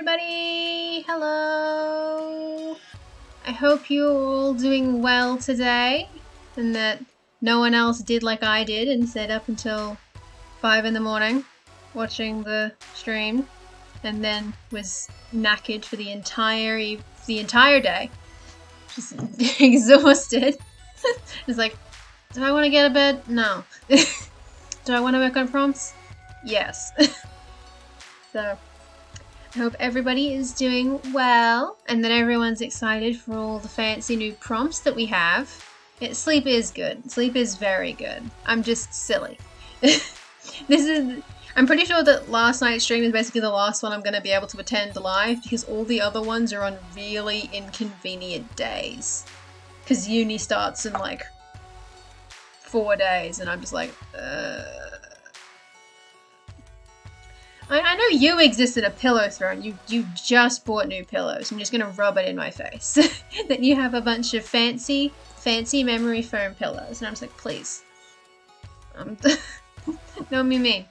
everybody! Hello! I hope you're all doing well today and that no one else did like I did and stayed up until 5 in the morning watching the stream and then was knackered for the entire day. Just exhausted. It's like, do I want to get to bed? No. Do I want to work on prompts? Yes. So, I hope everybody is doing well and that everyone's excited for all the fancy new prompts that we have. Sleep is good. Sleep is very good. I'm just silly. I'm pretty sure that last night's stream is basically the last one I'm going to be able to attend live because all the other ones are on really inconvenient days. Because uni starts in like 4 days and I'm just like, I know you exist in a pillow throne. You just bought new pillows. I'm just gonna rub it in my face. That you have a bunch of fancy memory foam pillows. And I'm just like, please. Don't be mean.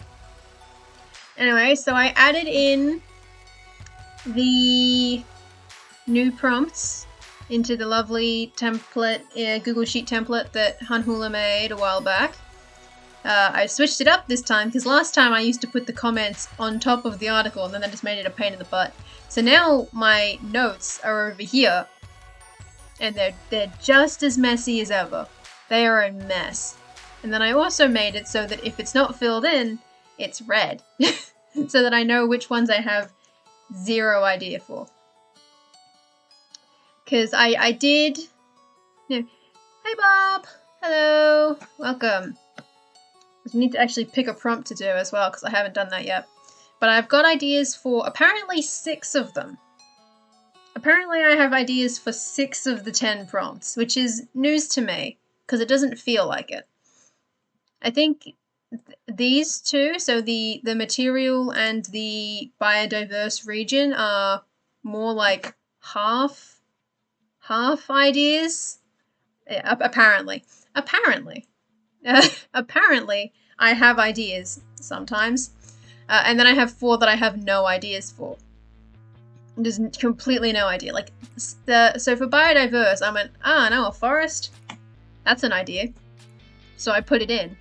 Anyway, so I added in the new prompts into the lovely template, Google Sheet template that Hanhula made a while back. I switched it up this time because last time I used to put the comments on top of the article and then I just made it a pain in the butt. So now my notes are over here and they're just as messy as ever. They are a mess. And then I also made it so that if it's not filled in, it's red. So that I know which ones I have zero idea for. Because I did... No. Hi Bob! Hello! Welcome. I need to actually pick a prompt to do as well because I haven't done that yet. But I've got ideas for apparently 6 of them. Apparently I have ideas for 6 of the 10 prompts, which is news to me because it doesn't feel like it. I think these two, so the material and the biodiverse region are more like half ideas. Yeah, apparently. Apparently, I have ideas sometimes, and then I have 4 that I have no ideas for. Just completely no idea. Like, so for biodiverse, I went, no, a forest? That's an idea. So I put it in.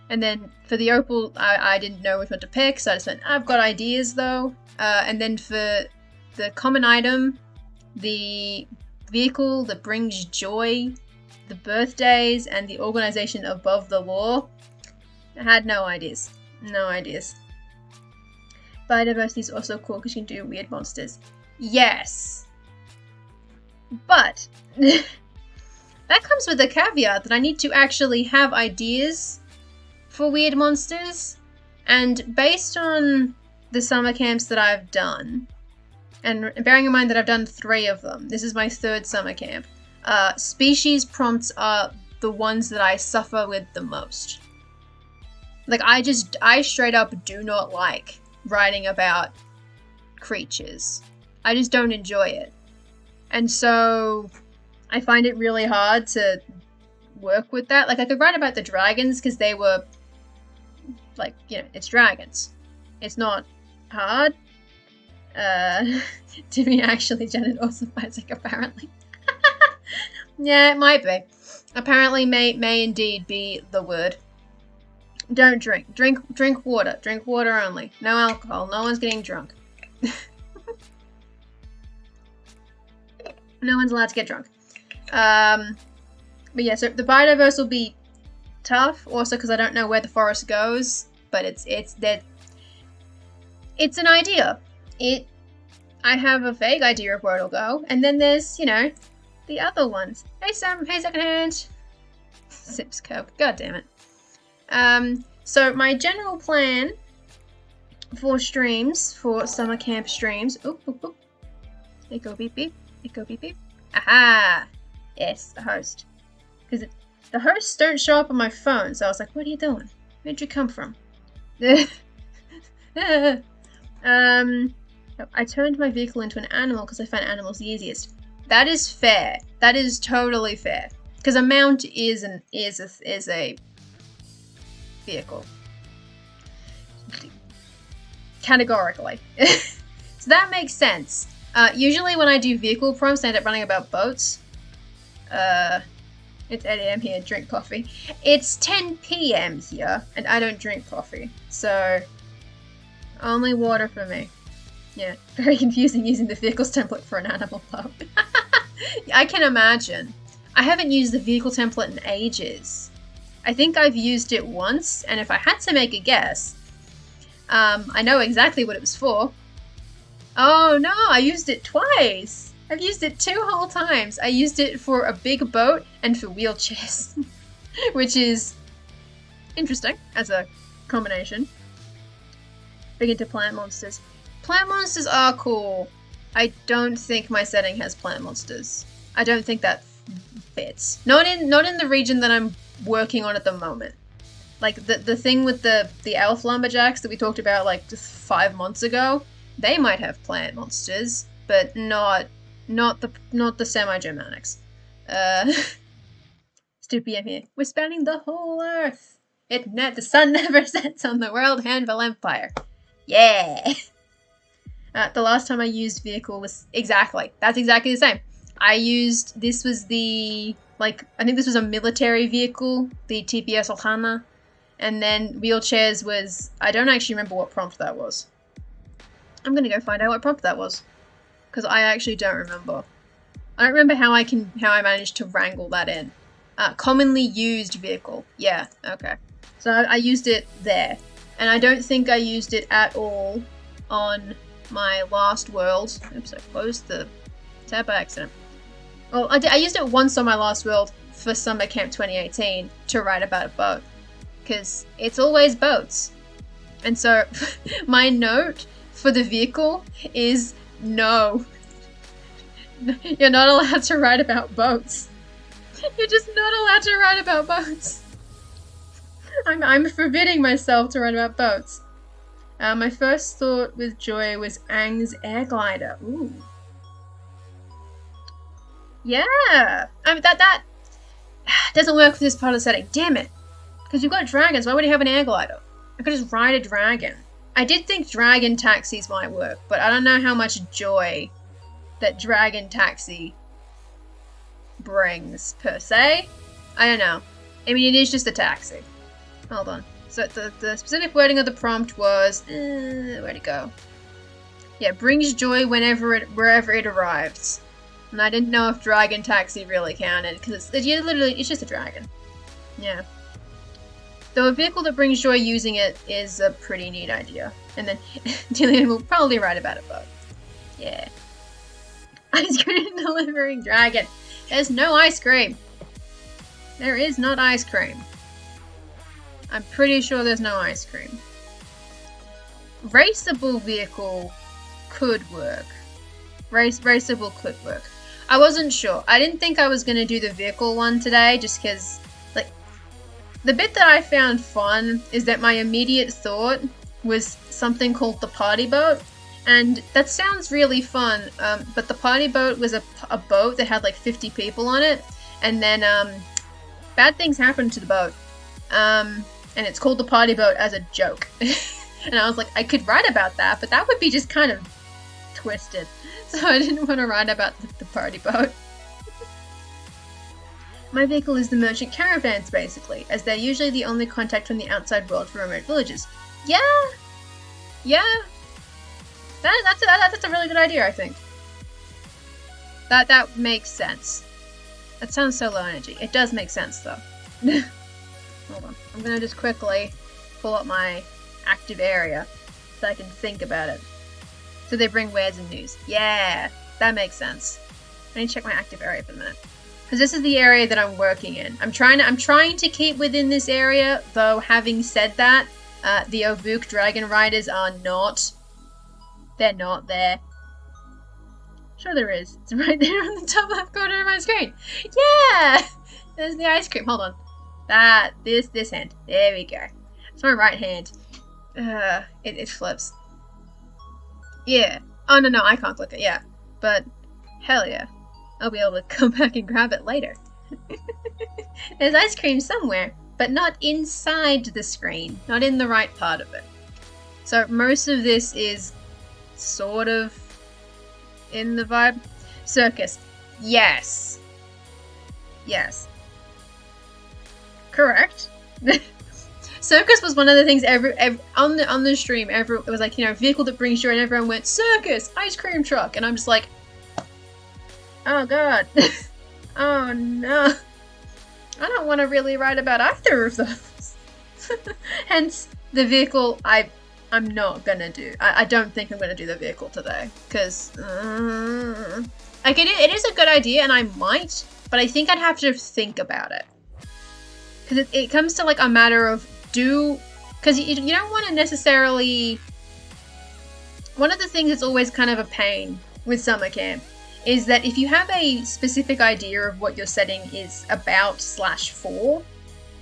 And then for the opal, I didn't know which one to pick, so I just went, I've got ideas though. And then for the common item, the vehicle that brings joy, the birthdays, and the organization above the law, I had no ideas. No ideas. Biodiversity is also cool because you can do weird monsters. Yes! But that comes with a caveat that I need to actually have ideas for weird monsters. And based on the summer camps that I've done, and bearing in mind that I've done 3 of them, this is my 3rd summer camp, species prompts are the ones that I suffer with the most. Like, I straight up do not like writing about creatures. I just don't enjoy it. And so I find it really hard to work with that. Like, I could write about the dragons because they were, like, you know, it's dragons. It's not hard. To be actually genitosophizic, apparently. Yeah, it might be. Apparently may indeed be the word. Don't drink. Drink water. Drink water only. No alcohol. No one's getting drunk. No one's allowed to get drunk. But yeah, so the biodiverse will be tough, also because I don't know where the forest goes, but it's an idea. I have a vague idea of where it'll go, and then there's, you know, the other ones. Hey Sam, hey Secondhand. Sips Coke, god damn it. So my general plan for streams, for summer camp streams, oop. Echo beep beep, echo beep beep. Aha! Yes, the host. Because the hosts don't show up on my phone, so I was like, what are you doing? Where'd you come from? I turned my vehicle into an animal because I found animals the easiest. That is fair. That is totally fair. Because a mount is a vehicle. Categorically. So that makes sense. Usually when I do vehicle prompts, I end up running about boats. It's 8 AM here, drink coffee. It's 10 PM here, and I don't drink coffee. So, only water for me. Yeah, very confusing using the vehicles template for an animal though. I can imagine. I haven't used the vehicle template in ages. I think I've used it once, and if I had to make a guess, I know exactly what it was for. Oh no, I used it twice! I've used it 2 whole times. I used it for a big boat and for wheelchairs, which is interesting as a combination. Big into plant monsters. Plant monsters are cool. I don't think my setting has plant monsters. I don't think that fits. Not in the region that I'm working on at the moment. Like the thing with the elf lumberjacks that we talked about like just 5 months ago, they might have plant monsters, but not the semi-Germanics. It's 2 PM here. We're spanning the whole earth. The sun never sets on the world handful empire. Yeah. The last time I used vehicle was that's exactly the same. This was I think this was a military vehicle, the TPS Ohana, and then wheelchairs was, I don't actually remember what prompt that was. I'm gonna go find out what prompt that was, because I actually don't remember. I don't remember how I managed to wrangle that in. Commonly used vehicle. Yeah, okay. So I used it there, and I don't think I used it at all on my last world. Oops, I closed the tab by accident. Well, I used it once on my last world for Summer Camp 2018 to write about a boat, because it's always boats. And so my note for the vehicle is no. You're not allowed to write about boats. You're just not allowed to write about boats. I'm forbidding myself to write about boats. My first thought with Joy was Aang's air glider. Ooh. Yeah. I mean, that doesn't work for this part of the setting. Damn it. Because you've got dragons. Why would you have an air glider? I could just ride a dragon. I did think dragon taxis might work, but I don't know how much joy that dragon taxi brings, per se. I don't know. I mean, it is just a taxi. Hold on. So the specific wording of the prompt was, where'd it go? Yeah, brings joy wherever it arrives. And I didn't know if dragon taxi really counted, because it's just a dragon. Yeah. Though a vehicle that brings joy using it is a pretty neat idea. And then Dillian will probably write about a boat. Yeah. Ice cream delivering dragon. There's no ice cream. There is not ice cream. I'm pretty sure there's no ice cream. Raceable vehicle could work. Raceable could work. I wasn't sure. I didn't think I was going to do the vehicle one today just because, like, the bit that I found fun is that my immediate thought was something called the party boat. And that sounds really fun, but the party boat was a boat that had like 50 people on it. And then bad things happened to the boat. And it's called the party boat as a joke. And I was like, I could write about that, but that would be just kind of twisted. So I didn't want to write about the party boat. My vehicle is the merchant caravans, basically, as they're usually the only contact from the outside world for remote villages. Yeah! Yeah! That's a really good idea, I think. That makes sense. That sounds so low energy. It does make sense, though. Hold on. I'm gonna just quickly pull up my active area so I can think about it. So they bring wares and news. Yeah, that makes sense. I need to check my active area for a minute. Because this is the area that I'm working in. I'm trying to keep within this area, though having said that, the Ovuk Dragon Riders are not. They're not there. Sure there is. It's right there on the top left corner of my screen. Yeah! There's the ice cream. Hold on. This hand. There we go. It's my right hand. It flips. Yeah. Oh, no, I can't click it. Yeah. But, hell yeah. I'll be able to come back and grab it later. There's ice cream somewhere, but not inside the screen. Not in the right part of it. So most of this is sort of in the vibe. Circus. Yes. Yes. Correct. Circus was one of the things on the stream. It was like, you know, vehicle that brings joy, and everyone went circus, ice cream truck, and I'm just like, oh god, oh no, I don't want to really write about either of those. Hence the vehicle. I'm not gonna do. I don't think I'm gonna do the vehicle today because like it is a good idea, and I might, but I think I'd have to think about it because it comes to like a matter of because you don't want to necessarily. One of the things that's always kind of a pain with summer camp is that if you have a specific idea of what your setting is about / for,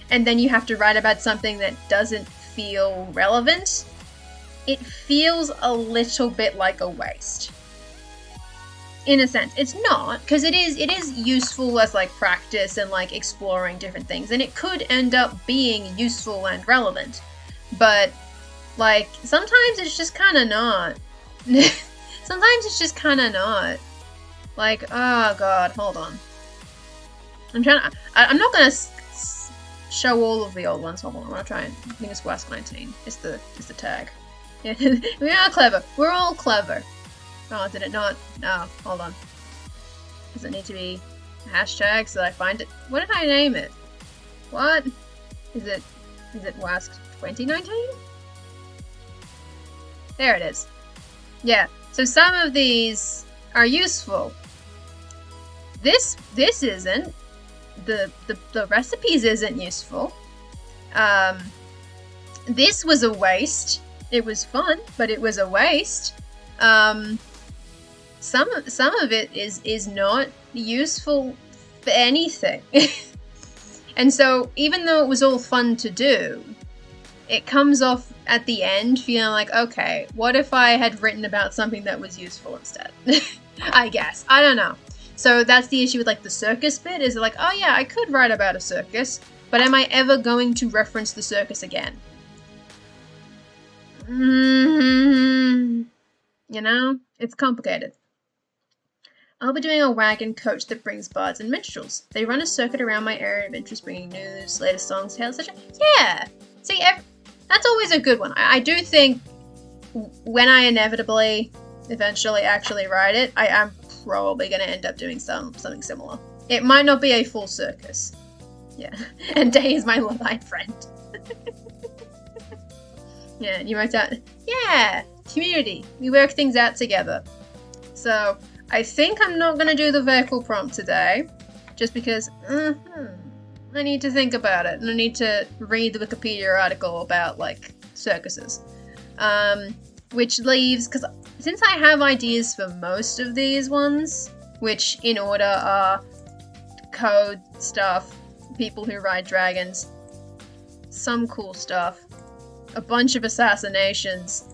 and then you have to write about something that doesn't feel relevant, it feels a little bit like a waste. In a sense, it's not, because it is useful as like practice and like exploring different things, and it could end up being useful and relevant, but like sometimes it's just kind of not. Sometimes it's just kind of not. Like, oh god, hold on. I'm not gonna show all of the old ones. Hold on, I'm gonna try and. I think it's Wask 19. Is the tag. Yeah, we are clever. We're all clever. Oh, did it not? No, hold on. Does it need to be a hashtag so that I find it? What did I name it? What? Is it Wask 2019? There it is. Yeah, so some of these are useful. This isn't. The recipes isn't useful. This was a waste. It was fun, but it was a waste. Some of it is not useful for anything. And so even though it was all fun to do, it comes off at the end feeling like, okay, what if I had written about something that was useful instead? I guess. I don't know. So that's the issue with like the circus bit, is like, oh yeah, I could write about a circus, but am I ever going to reference the circus again? You know, it's complicated. I'll be doing a wagon coach that brings bards and minstrels. They run a circuit around my area of interest, bringing news, latest songs, tales, etc. Yeah! See, that's always a good one. I do think when I eventually actually write it, I am probably going to end up doing something similar. It might not be a full circus. Yeah. And Day is my Levite friend. Yeah, you wrote out, yeah, community. We work things out together. So, I think I'm not going to do the vehicle prompt today, just because I need to think about it, and I need to read the Wikipedia article about, like, circuses. Which leaves, because since I have ideas for most of these ones, which in order are code stuff, people who ride dragons, some cool stuff, a bunch of assassinations,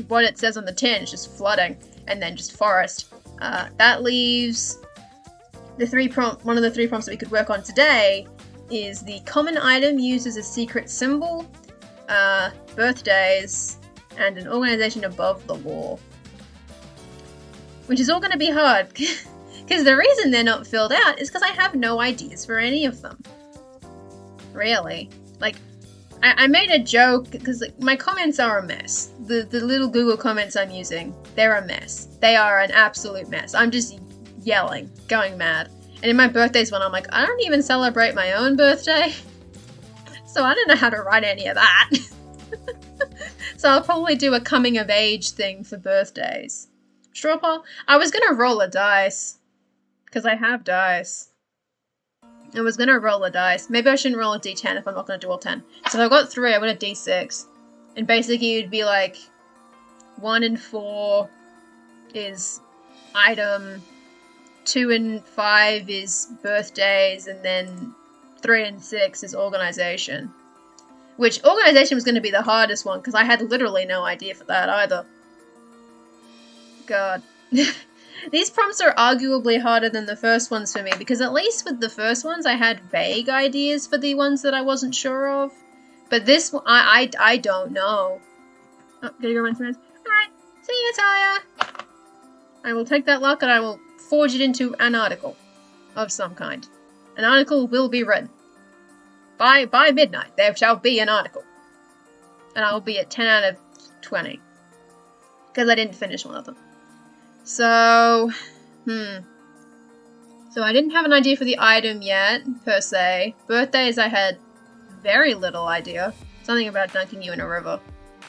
what it says on the tin is just flooding, and then just forest. That leaves one of the three prompts that we could work on today is the common item used as a secret symbol, birthdays, and an organization above the law. Which is all going to be hard, because the reason they're not filled out is because I have no ideas for any of them. Really. Like, I made a joke, because like, my comments are a mess. The little Google comments I'm using, they're a mess. They are an absolute mess. I'm just yelling, going mad. And in my birthdays one, I'm like, I don't even celebrate my own birthday. So I don't know how to write any of that. So I'll probably do a coming of age thing for birthdays. Straw poll? I was going to roll a dice. Because I have dice. I was going to roll a dice. Maybe I shouldn't roll a d10 if I'm not going to do all 10. So if I got 3, I would a d6. And basically it'd be like 1 and 4 is item, 2 and 5 is birthdays, and then 3 and 6 is organization. Which organization was going to be the hardest one, because I had literally no idea for that either. God. These prompts are arguably harder than the first ones for me, because at least with the first ones I had vague ideas for the ones that I wasn't sure of. But this one, I don't know. Oh, gotta go run some errands. Alright. See you, Taya! I will take that luck and I will forge it into an article of some kind. An article will be written. By midnight, there shall be an article. And I will be at 10 out of 20. Because I didn't finish one of them. So, So I didn't have an idea for the item yet, per se. Birthdays I had very little idea. Something about dunking you in a river.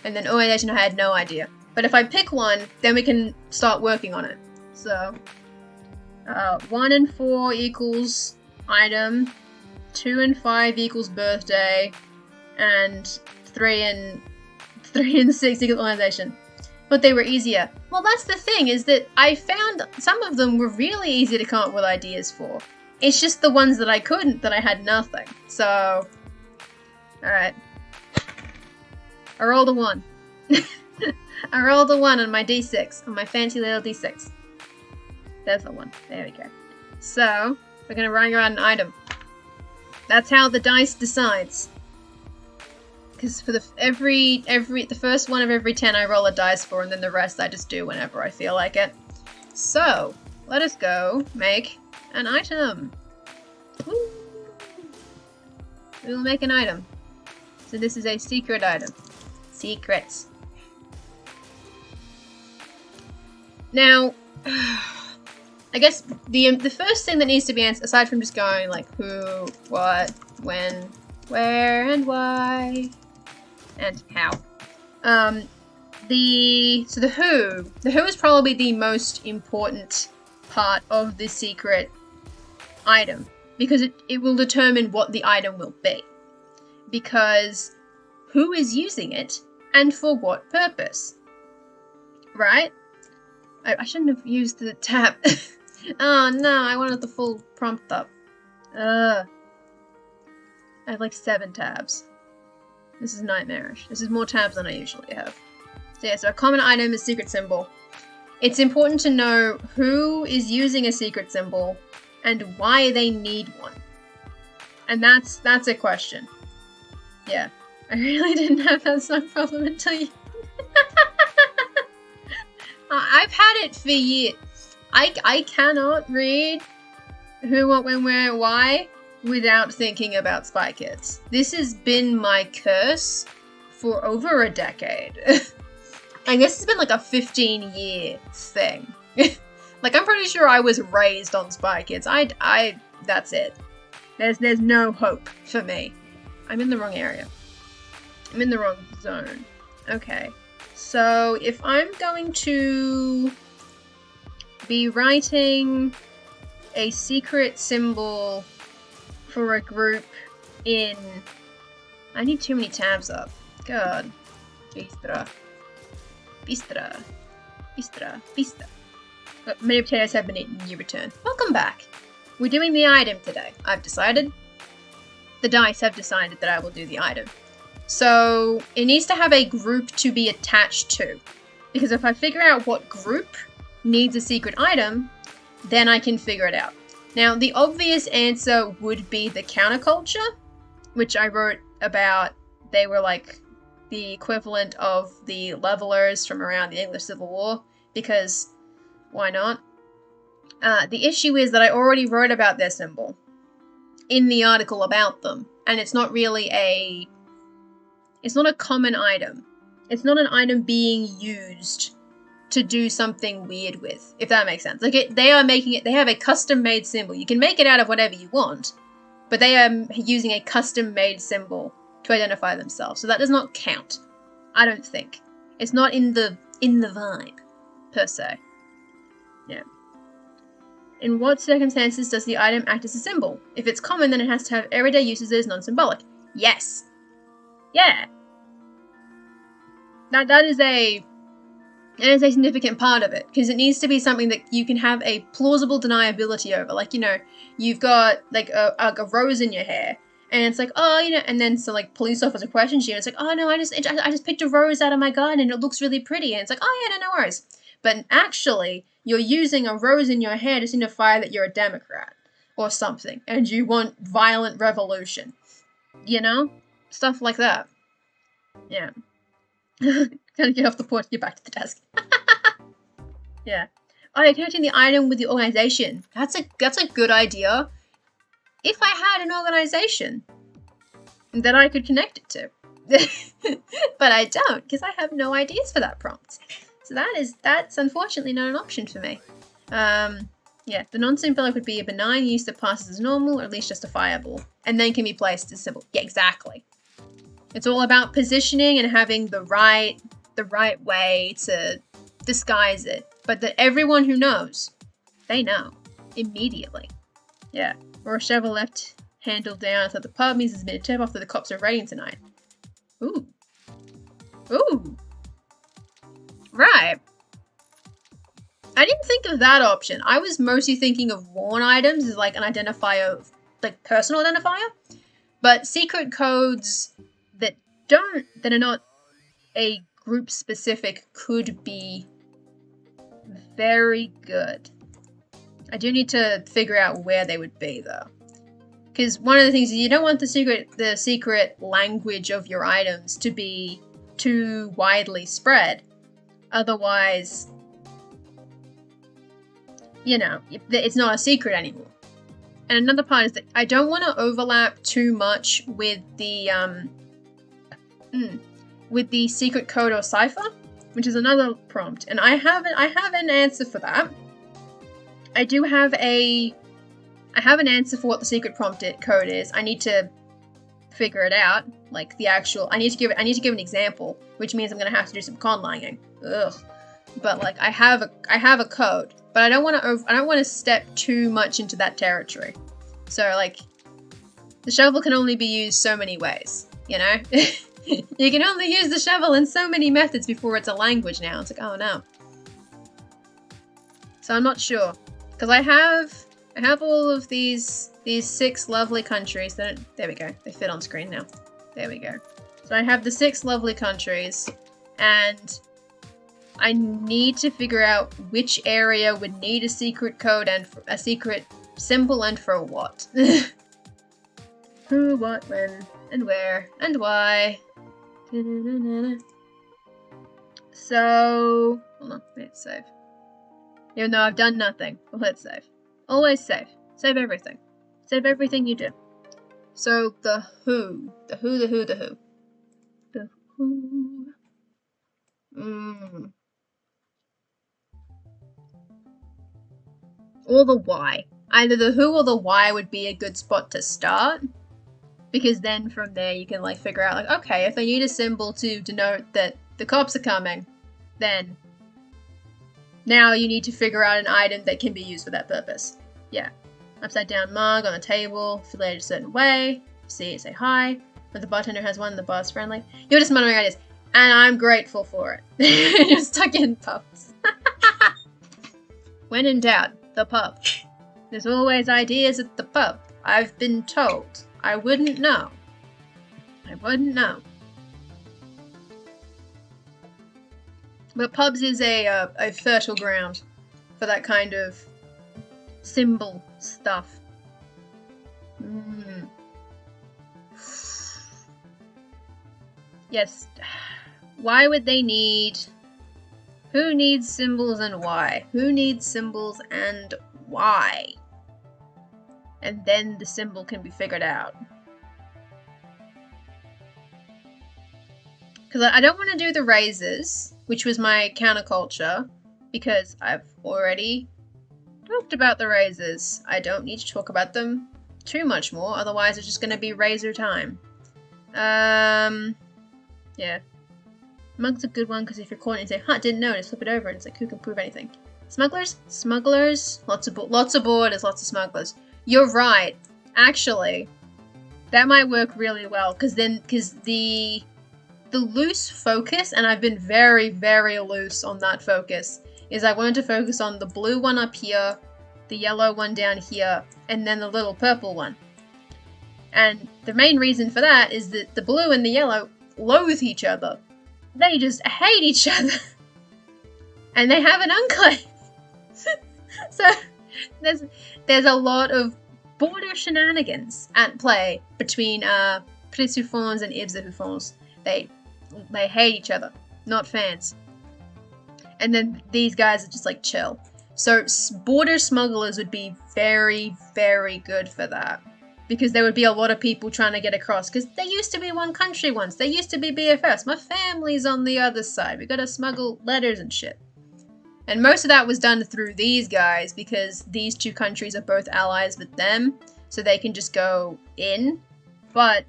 And then orientation I had no idea. But if I pick one, then we can start working on it. So, 1 and 4 equals item, 2 and 5 equals birthday, and 3 and 6 equals organization. But they were easier. Well, that's the thing, is that I found some of them were really easy to come up with ideas for. It's just the ones that I couldn't, that I had nothing. So, alright. I rolled a 1. I rolled a 1 on my d6, on my fancy little d6. There's the 1. There we go. So, we're gonna run around an item. That's how the dice decides. Because for the first one of every 10 I roll a dice for, and then the rest I just do whenever I feel like it. So, let us go make an item. Woo! We will make an item. So this is a secret item. Secrets. Now, I guess the first thing that needs to be answered, aside from just going like who, what, when, where, and why, and how. The who is probably the most important part of the secret item, because it will determine what the item will be. Because who is using it and for what purpose, right? I shouldn't have used the tab. Oh no, I wanted the full prompt up. I have like 7 tabs. This is nightmarish. This is more tabs than I usually have. So yeah, so a common item is secret symbol. It's important to know who is using a secret symbol and why they need one. And that's a question. Yeah. I really didn't have that song problem until you... I've had it for years. I cannot read who, what, when, where, why without thinking about Spy Kids. This has been my curse for over a decade. I guess it's been like a 15-year thing. Like, I'm pretty sure I was raised on Spy Kids. That's it. There's no hope for me. I'm in the wrong area. I'm in the wrong zone. Okay. So, if I'm going to be writing a secret symbol for a group in... I need too many tabs up. God. Bistra. Bistra. Bistra. Bistra. Many potatoes have been eaten. You return. Welcome back. We're doing the item today. I've decided. The dice have decided that I will do the item. So, it needs to have a group to be attached to. Because if I figure out what group needs a secret item, then I can figure it out. Now, the obvious answer would be the counterculture, which I wrote about. They were like the equivalent of the levelers from around the English Civil War, because why not? The issue is that I already wrote about their symbol in the article about them, and it's not really it's not a common item. It's not an item being used to do something weird with, if that makes sense. Like, they have a custom-made symbol. You can make it out of whatever you want, but they are using a custom-made symbol to identify themselves. So that does not count, I don't think. It's not in the vibe, per se. Yeah. In what circumstances does the item act as a symbol? If it's common, then it has to have everyday uses that is non-symbolic. Yes. Yeah. That is a significant part of it, because it needs to be something that you can have a plausible deniability over. Like, you know, you've got like a rose in your hair, and it's like, oh, you know, and then so like police officer questions you, and it's like, oh no, I just picked a rose out of my garden and it looks really pretty, and it's like, oh yeah, no worries. But actually, you're using a rose in your hair to signify that you're a Democrat or something, and you want violent revolution. You know? Stuff like that. Yeah. Gotta get off the porch, get back to the desk. Yeah. Oh, you're connecting the item with the organization. That's a good idea. If I had an organization that I could connect it to. But I don't, because I have no ideas for that prompt. So that's unfortunately not an option for me. Yeah, the non-symbolic would be a benign use that passes as normal, or at least justifiable, and then can be placed as symbol. Yeah, exactly. It's all about positioning and having the right way to disguise it, but that everyone who knows, they know immediately. Yeah, or a shovel left handle down so the pub means there's been a tip off that the cops are raiding tonight. Ooh. Ooh. Right. I didn't think of that option. I was mostly thinking of worn items as like an identifier, like personal identifier. But secret codes that are not a group specific could be very good. I do need to figure out where they would be though. Because one of the things is you don't want the secret language of your items to be too widely spread. Otherwise, you know, it's not a secret anymore. And another part is that I don't want to overlap too much with the secret code or cipher, which is another prompt. And I have an answer for that. I have an answer for what the secret code is. I need to figure it out. Like the actual, I need to give an example, which means I'm gonna have to do some conlanging. Ugh. But like I have a code, but I don't want to step too much into that territory. So like, the shovel can only be used so many ways, you know. You can only use the shovel in so many methods before it's a language now. It's like, oh no. So I'm not sure, because I have all of these 6 lovely countries. There we go. They fit on screen now. There we go. So I have the 6 lovely countries, and I need to figure out which area would need a secret code and a secret symbol and for what. Who, what, when, and where, and why. So, hold on, let's save. Even though I've done nothing, well, let's save. Always save. Save everything. Save everything you do. So, the who. The who. The who. Or the why. Either the who or the why would be a good spot to start. Because then from there you can like figure out like, okay, if they need a symbol to denote that the cops are coming, then now you need to figure out an item that can be used for that purpose. Yeah. Upside down mug on a table, affiliated a certain way. See it, say hi. When the bartender has one, the bar's friendly. You're just muttering ideas. And I'm grateful for it. You're stuck in pubs. When in doubt, the pub. There's always ideas at the pub. I've been told. I wouldn't know. But pubs is a fertile ground for that kind of symbol stuff. Yes. Why would they need... Who needs symbols and why? Who needs symbols and why? And then the symbol can be figured out. Because I don't want to do the razors, which was my counterculture, because I've already talked about the razors. I don't need to talk about them too much more, otherwise it's just going to be razor time. Yeah. Mug's a good one, because if you're caught and you say, huh, didn't notice, flip it over, and it's like, who can prove anything? Smugglers? Lots of borders, lots of smugglers. You're right. Actually, that might work really well, because the loose focus, and I've been very, very loose on that focus, is I wanted to focus on the blue one up here, the yellow one down here, and then the little purple one. And the main reason for that is that the blue and the yellow loathe each other. They just hate each other. And they have an enclave. So there's a lot of border shenanigans at play between Prissufons and Ibsahufons. They hate each other, not fans. And then these guys are just like chill. So border smugglers would be very, very good for that. Because there would be a lot of people trying to get across. Because they used to be one country once. They used to be BFFs. My family's on the other side. We gotta smuggle letters and shit. And most of that was done through these guys because these two countries are both allies with them, so they can just go in. But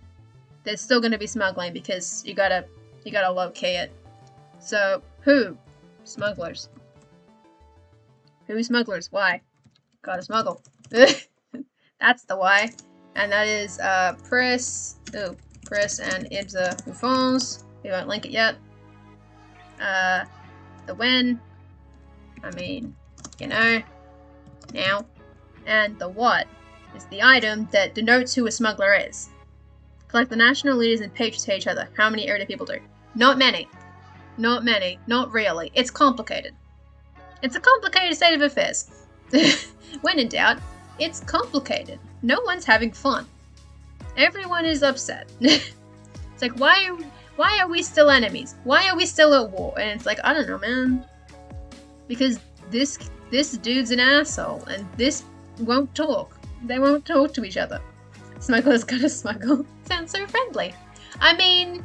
there's still going to be smuggling because you gotta locate it. So who? Smugglers. Who smugglers? Why? Gotta smuggle. That's the why. And that is Pris and Ibza Buffons. We won't link it yet. The when. I mean, you know, now. And the what is the item that denotes who a smuggler is. Collect the national leaders and patriots each other. How many everyday people do? Not many. Not many. Not really. It's complicated. It's a complicated state of affairs. When in doubt, it's complicated. No one's having fun. Everyone is upset. It's like, why are we still enemies? Why are we still at war? And it's like, I don't know, man. Because this dude's an asshole, and this won't talk. They won't talk to each other. Smugglers gotta smuggle. Sounds so friendly. I mean,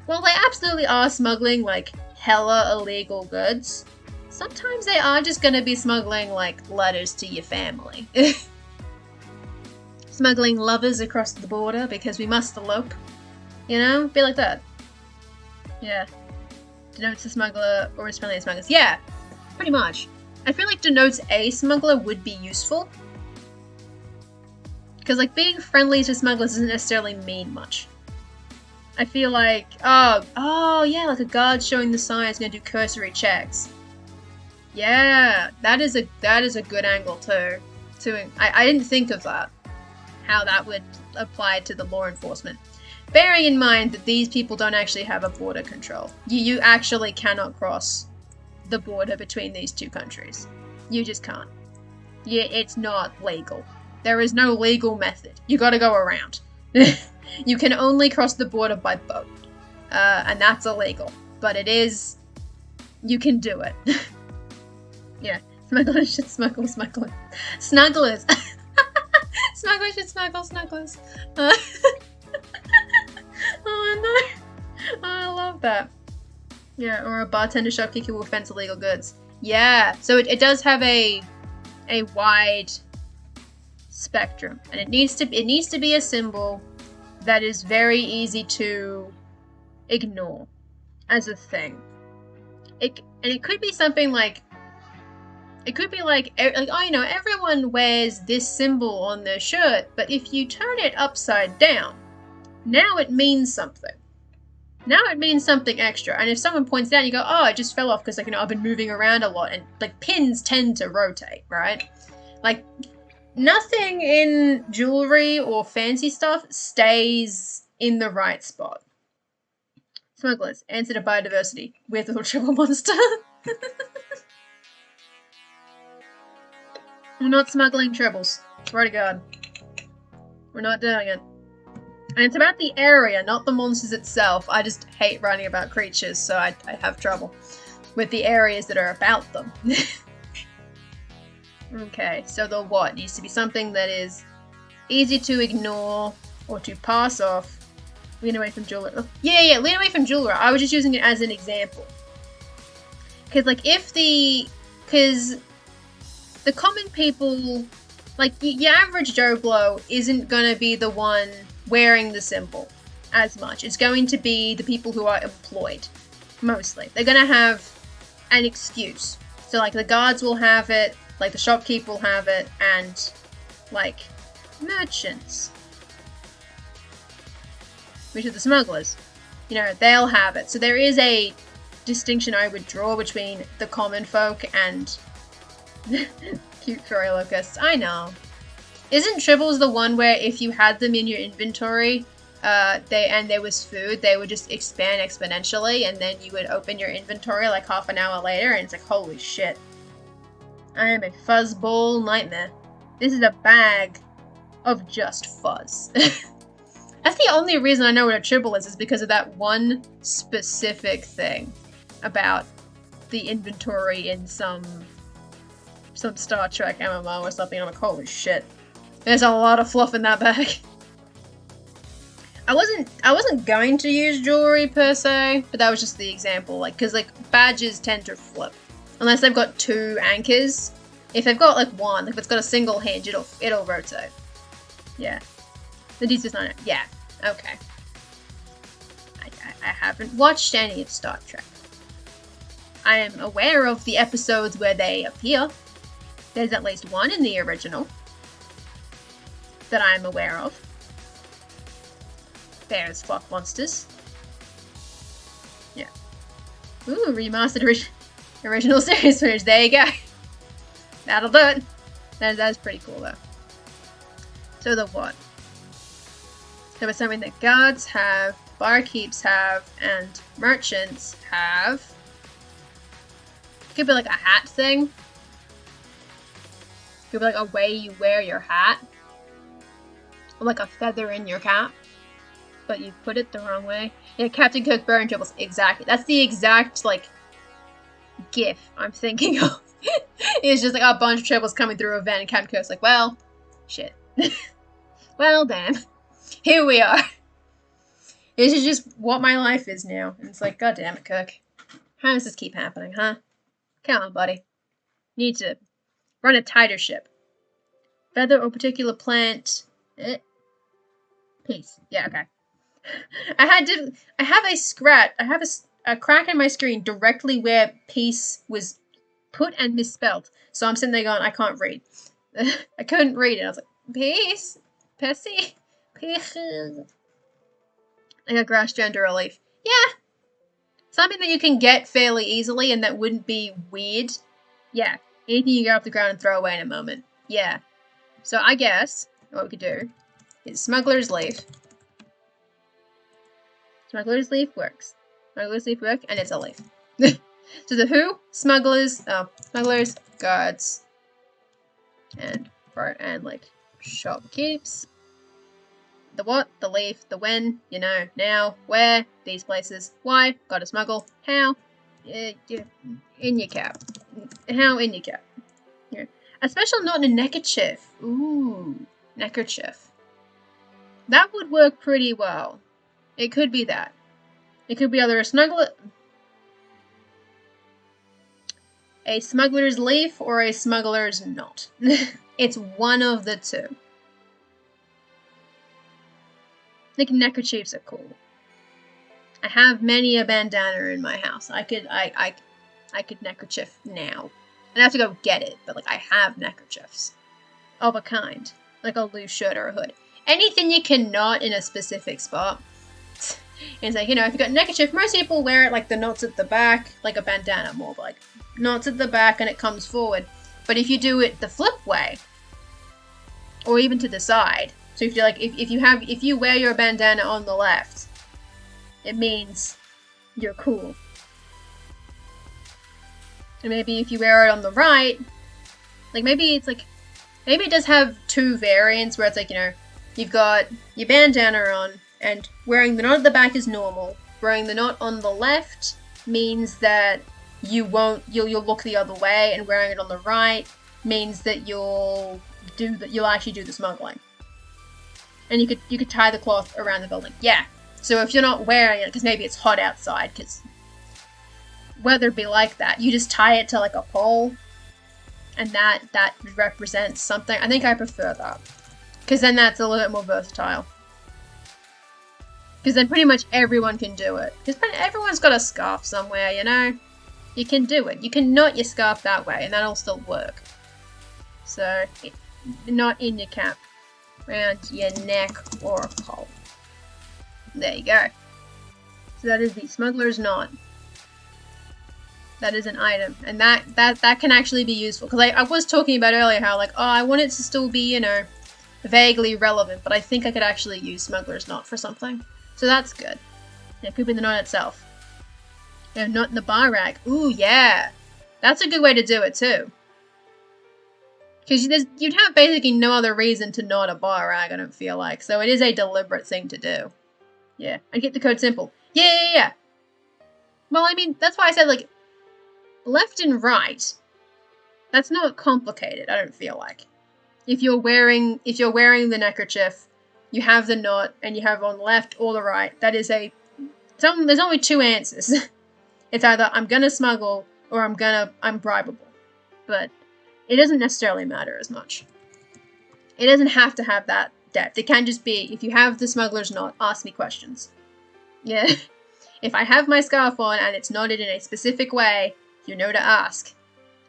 well, they absolutely are smuggling, like, hella illegal goods. Sometimes they are just gonna be smuggling, like, letters to your family. Smuggling lovers across the border because we must elope. You know? Be like that. Yeah. Denotes a smuggler or is friendly to smugglers. Yeah! Pretty much. I feel like denotes a smuggler would be useful. Because, like, being friendly to smugglers doesn't necessarily mean much. I feel like, oh yeah, like a guard showing the sign is going to do cursory checks. Yeah, that is a good angle too. I didn't think of that. How that would apply to the law enforcement. Bearing in mind that these people don't actually have a border control. You actually cannot cross the border between these two countries. You just can't. Yeah, it's not legal. There is no legal method. You gotta go around. You can only cross the border by boat. And that's illegal. But it is... You can do it. Yeah. Smugglers should smuggle smugglers. Snugglers! Smugglers should smuggle snugglers. Oh no. Oh, I love that. Yeah, or a bartender shopkeeper will fence illegal goods. Yeah, so it does have a wide spectrum, and it needs to be a symbol that is very easy to ignore as a thing. It could be something like, it could be like, oh, you know, everyone wears this symbol on their shirt, but if you turn it upside down, now it means something. Now it means something extra. And if someone points out, you go, oh, it just fell off because, like, you know, I've been moving around a lot. And, like, pins tend to rotate, right? Like, nothing in jewelry or fancy stuff stays in the right spot. Smugglers, answer to biodiversity. Weird little triple monster. We're not smuggling tribbles. Swear to God. We're not doing it. And it's about the area, not the monsters itself. I just hate writing about creatures, so I have trouble with the areas that are about them. Okay, so the what needs to be something that is easy to ignore or to pass off. Lean away from jewelry. Oh, yeah, lean away from jewelry. I was just using it as an example. Because, like, because the common people, like, your average Joe Blow isn't going to be the one wearing the symbol as much. It's going to be the people who are employed, mostly. They're going to have an excuse. So, like, the guards will have it, like, the shopkeep will have it, and, like, merchants, which are the smugglers, you know, they'll have it. So there is a distinction I would draw between the common folk and cute furry locusts. I know. Isn't tribbles the one where if you had them in your inventory, and there was food, they would just expand exponentially, and then you would open your inventory like half an hour later, and it's like, holy shit. I am a fuzzball nightmare. This is a bag of just fuzz. That's the only reason I know what a tribble is because of that one specific thing about the inventory in some Star Trek MMO or something. I'm like, holy shit. There's a lot of fluff in that bag. I wasn't going to use jewelry per se, but that was just the example, like, because like badges tend to flip unless they've got 2 anchors. If they've got like 1, like if it's got a single hinge, it'll rotate. Yeah, the D69. Yeah, okay. I haven't watched any of Star Trek. I am aware of the episodes where they appear. There's at least 1 in the original that I'm aware of. There's Flock Monsters. Yeah. Ooh, remastered original series footage. There you go. That'll do it. That's pretty cool though. So the what? There was something that guards have, barkeeps have, and merchants have. It could be like a hat thing. It could be like a way you wear your hat. Or like a feather in your cap. But you put it the wrong way. Yeah, Captain Kirk burn tribbles. Exactly. That's the exact, like, gif I'm thinking of. It's just like a bunch of tribbles coming through a van and Captain Kirk's like, well, shit. Well, damn. Here we are. This is just what my life is now. And it's like, god damn it, Kirk. How does this keep happening, huh? Come on, buddy. Need to run a tighter ship. Feather or particular plant. Peace. Yeah, okay. I have a crack in my screen directly where peace was put and misspelled. So I'm sitting there going, I can't read. I couldn't read it. I was like, peace? Pessy? Peace? Like a grass gender relief. Yeah. Something that you can get fairly easily and that wouldn't be weird. Yeah. Anything you get off the ground and throw away in a moment. Yeah. So I guess what we could do is Smuggler's Leaf. Smuggler's Leaf works. Smuggler's Leaf work, and it's a leaf. So the who? Smugglers, guards, and like shopkeepers. The what? The leaf. The when? You know, now. Where? These places. Why? Gotta smuggle. How? In your cap. How in your cap? Yeah. A special knot in a neckerchief. Ooh, neckerchief. That would work pretty well. It could be that. It could be either a smuggler's leaf or a smuggler's knot. It's one of the two. I think neckerchiefs are cool. I have many a bandana in my house. I could neckerchief now. I'd have to go get it, but like I have neckerchiefs of a kind, like a loose shirt or a hood. Anything you can knot in a specific spot. It's like, you know, if you've got neckerchief, most people wear it like the knots at the back, like a bandana more, like knots at the back and it comes forward. But if you do it the flip way, or even to the side, so if you like, if you wear your bandana on the left, it means you're cool. And maybe if you wear it on the right, like maybe it does have 2 variants where it's like, you know, you've got your bandana on, and wearing the knot at the back is normal. Wearing the knot on the left means that you'll look the other way, and wearing it on the right means that you'll actually do the smuggling. And you could tie the cloth around the building. Yeah. So if you're not wearing it, because maybe it's hot outside, because weather be like that, you just tie it to like a pole, and that represents something. I think I prefer that, because then that's a little bit more versatile. Because then pretty much everyone can do it. Because everyone's got a scarf somewhere, you know? You can do it. You can knot your scarf that way, and that'll still work. So, not in your cap. Around your neck or collar. There you go. So that is the smuggler's knot. That is an item. And that can actually be useful. Because I was talking about earlier how, like, oh, I want it to still be, you know, vaguely relevant. But I think I could actually use smuggler's knot for something. So that's good. It could be the knot itself. You know, knot in the bar rag. Ooh, yeah. That's a good way to do it, too. Because you'd have basically no other reason to knot a bar rag, I don't feel like. So it is a deliberate thing to do. Yeah. And keep the code simple. Yeah. Well, I mean, that's why I said, like, left and right, that's not complicated, I don't feel like. If you're wearing the neckerchief, you have the knot, and you have on the left or the right, that is there's only two answers. It's either I'm gonna smuggle or I'm bribable. But it doesn't necessarily matter as much. It doesn't have to have that depth. It can just be, if you have the smuggler's knot, ask me questions. Yeah. If I have my scarf on and it's knotted in a specific way, you know to ask.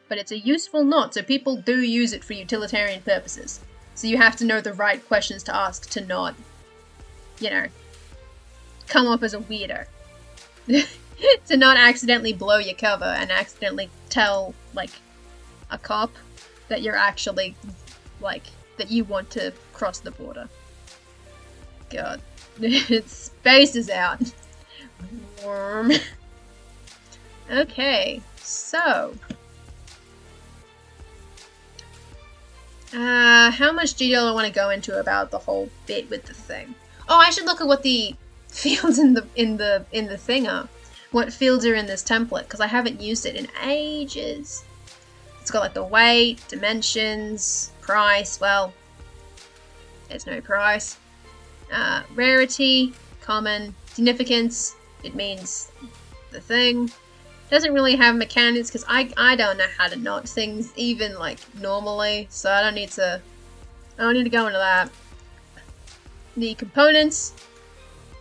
But it's a useful knot, so people do use it for utilitarian purposes. So you have to know the right questions to ask to not, come off as a weirdo. To not accidentally blow your cover and accidentally tell, a cop that you're actually, that you want to cross the border. God. It spaces out. Warm. Okay, so... how much detail do I want to go into about the whole bit with the thing? Oh, I should look at what the fields in the thing are. What fields are in this template, because I haven't used it in ages. It's got the weight, dimensions, price. Well, there's no price. Rarity, common, significance. It means the thing. Doesn't really have mechanics because I don't know how to knot things even normally, so I don't need to go into that. The components,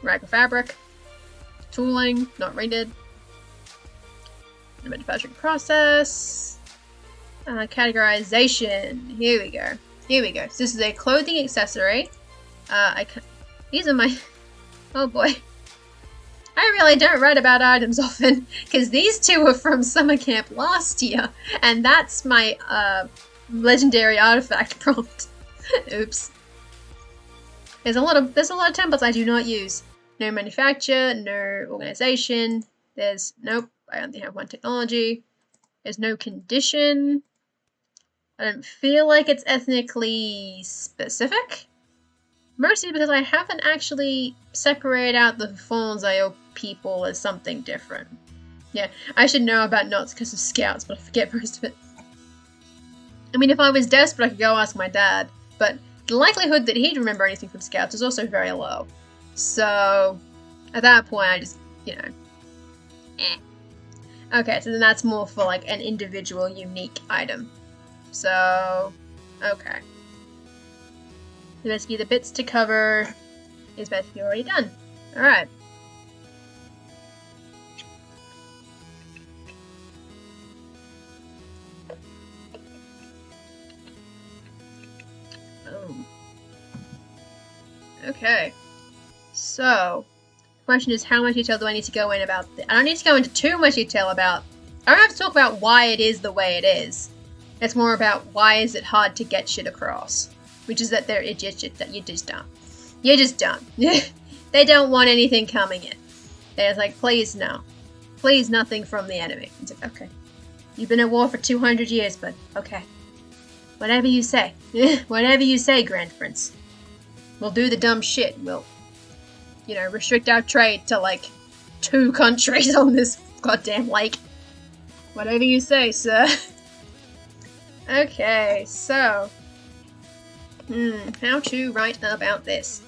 rack of fabric, tooling, not rated, the manufacturing process, categorization. Here we go. So this is a clothing accessory. These are my, oh boy. I really don't write about items often, because these two are from summer camp last year, and that's my legendary artifact prompt. Oops. There's a lot of templates I do not use. No manufacture, no organization. Nope, I only have one technology. There's no condition. I don't feel like it's ethnically specific. Mostly because I haven't actually separated out the Fonzio people as something different. Yeah, I should know about knots because of scouts, but I forget most of it. I mean, if I was desperate, I could go ask my dad, but the likelihood that he'd remember anything from scouts is also very low. So, at that point, I just, Okay, so then that's more for, an individual, unique item. So, okay. Basically, the bits to cover is basically already done. Alright. Boom. Okay. So, the question is, how much detail do I need to go in about this? I don't need to go into too much detail about... I don't have to talk about why it is the way it is. It's more about why is it hard to get shit across. Which is that you're just dumb. You're just dumb. They don't want anything coming in. They're just please no. Please nothing from the enemy. It's okay. You've been at war for 200 years, but okay. Whatever you say. Whatever you say, Grand Prince. We'll do the dumb shit. We'll, restrict our trade to 2 countries on this goddamn lake. Whatever you say, sir. Okay, so... how to write about this.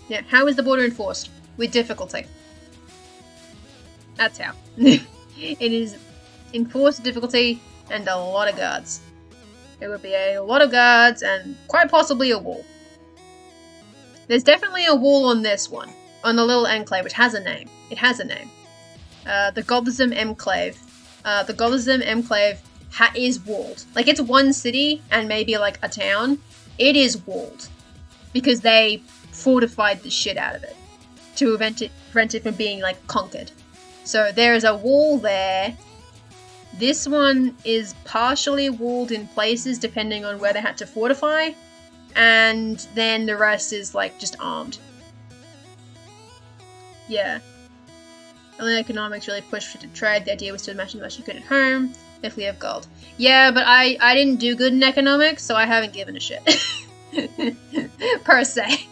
Yeah, how is the border enforced? With difficulty. That's how. It is enforced difficulty and a lot of guards. There would be a lot of guards and quite possibly a wall. There's definitely a wall on this one. On the little enclave, which has a name. It has a name. The Gotham Enclave. The Gotham Enclave is walled. It's one city and maybe a town. It is walled because they fortified the shit out of it to prevent it from being conquered. So there is a wall there. This one is partially walled in places depending on where they had to fortify, and then the rest is just armed. Yeah. Only economics really pushed for the trade. The idea was to imagine the most you could at home. If we have gold. Yeah, but I didn't do good in economics, so I haven't given a shit. Per se.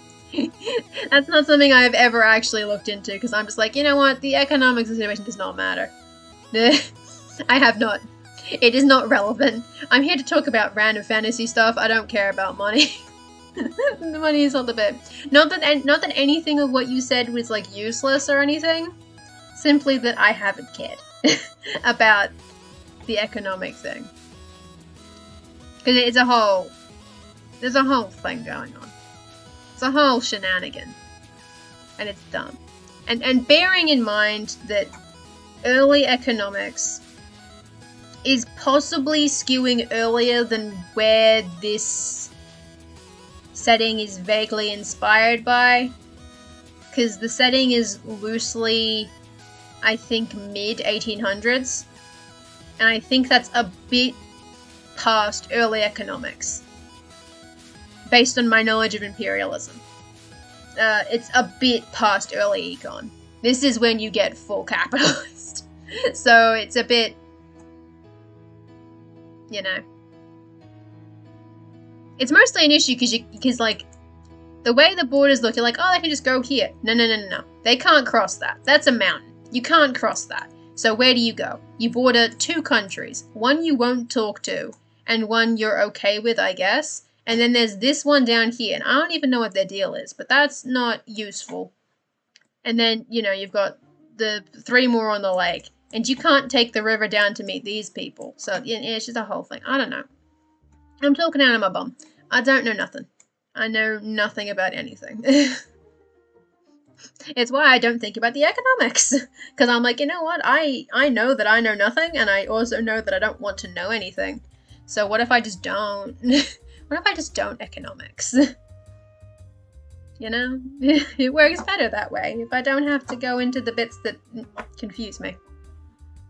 That's not something I've ever actually looked into, because I'm just you know what, the economic situation does not matter. I have not. It is not relevant. I'm here to talk about random fantasy stuff. I don't care about money. The money is not the bit. Not that anything of what you said was like useless or anything. Simply that I haven't cared about the economic thing. Because there's a whole thing going on. It's a whole shenanigan. And it's dumb. And bearing in mind that early economics is possibly skewing earlier than where this setting is vaguely inspired by. Because the setting is loosely, I think, mid-1800s. And I think that's a bit past early economics. Based on my knowledge of imperialism. It's a bit past early econ. This is when you get full capitalist. So it's a bit, you know. It's mostly an issue because like, the way the borders look, you're like, oh, they can just go here. No. They can't cross that. That's a mountain. You can't cross that. So where do you go? You border two countries. One you won't talk to, and one you're okay with, I guess. And then there's this one down here, and I don't even know what their deal is, but that's not useful. And then, you know, you've got the 3 more on the lake, and you can't take the river down to meet these people. So, yeah, it's just a whole thing. I don't know. I'm talking out of my bum. I don't know nothing. I know nothing about anything. It's why I don't think about the economics. Because I'm like, you know what? I know that I know nothing, and I also know that I don't want to know anything. So what if I just don't? What if I just don't economics? You know? It works better that way, if I don't have to go into the bits that confuse me.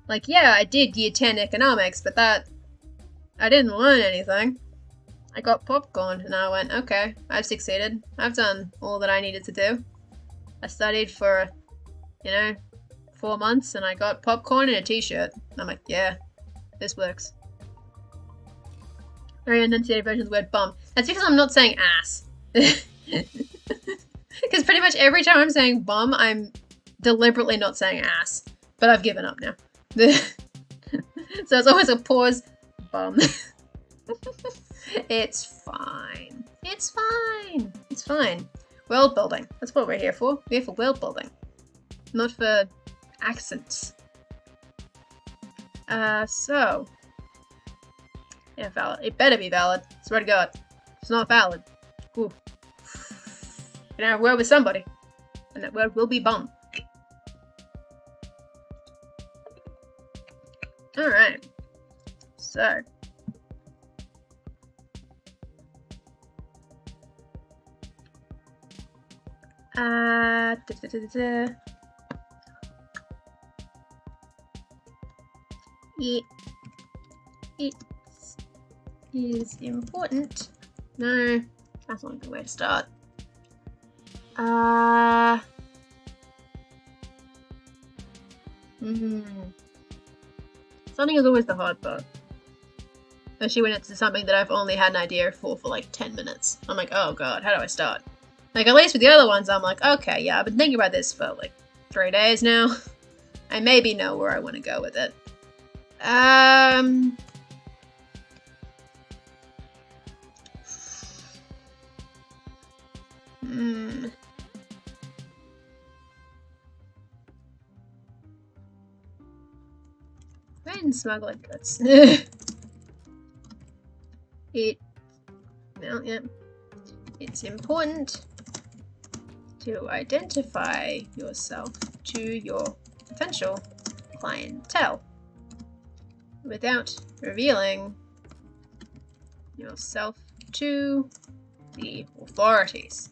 Like, yeah, I did year 10 economics, but I didn't learn anything. I got popcorn, and I went, okay, I've succeeded. I've done all that I needed to do. I studied for, 4 months, and I got popcorn and a t-shirt. I'm like, yeah, this works. Very enunciated version of the word bum. That's because I'm not saying ass. Because pretty much every time I'm saying bum, I'm deliberately not saying ass. But I've given up now. So it's always a pause. Bum. It's fine. It's fine. It's fine. World building. That's what we're here for. We're here for world building. Not for accents. So. Yeah, valid. It better be valid. Swear to God. If it's not valid. Ooh. You're gonna have a word with somebody. And that word will be bum. Alright. So. It is important. No, that's not a good way to start. Something is always the hard part. Especially when it's something that I've only had an idea for like 10 minutes. I'm like, oh god, how do I start? Like, at least with the other ones, I'm like, okay, yeah, I've been thinking about this for like 3 days now. I maybe know where I want to go with it. When smuggling goods. It's important to identify yourself to your potential clientele without revealing yourself to the authorities.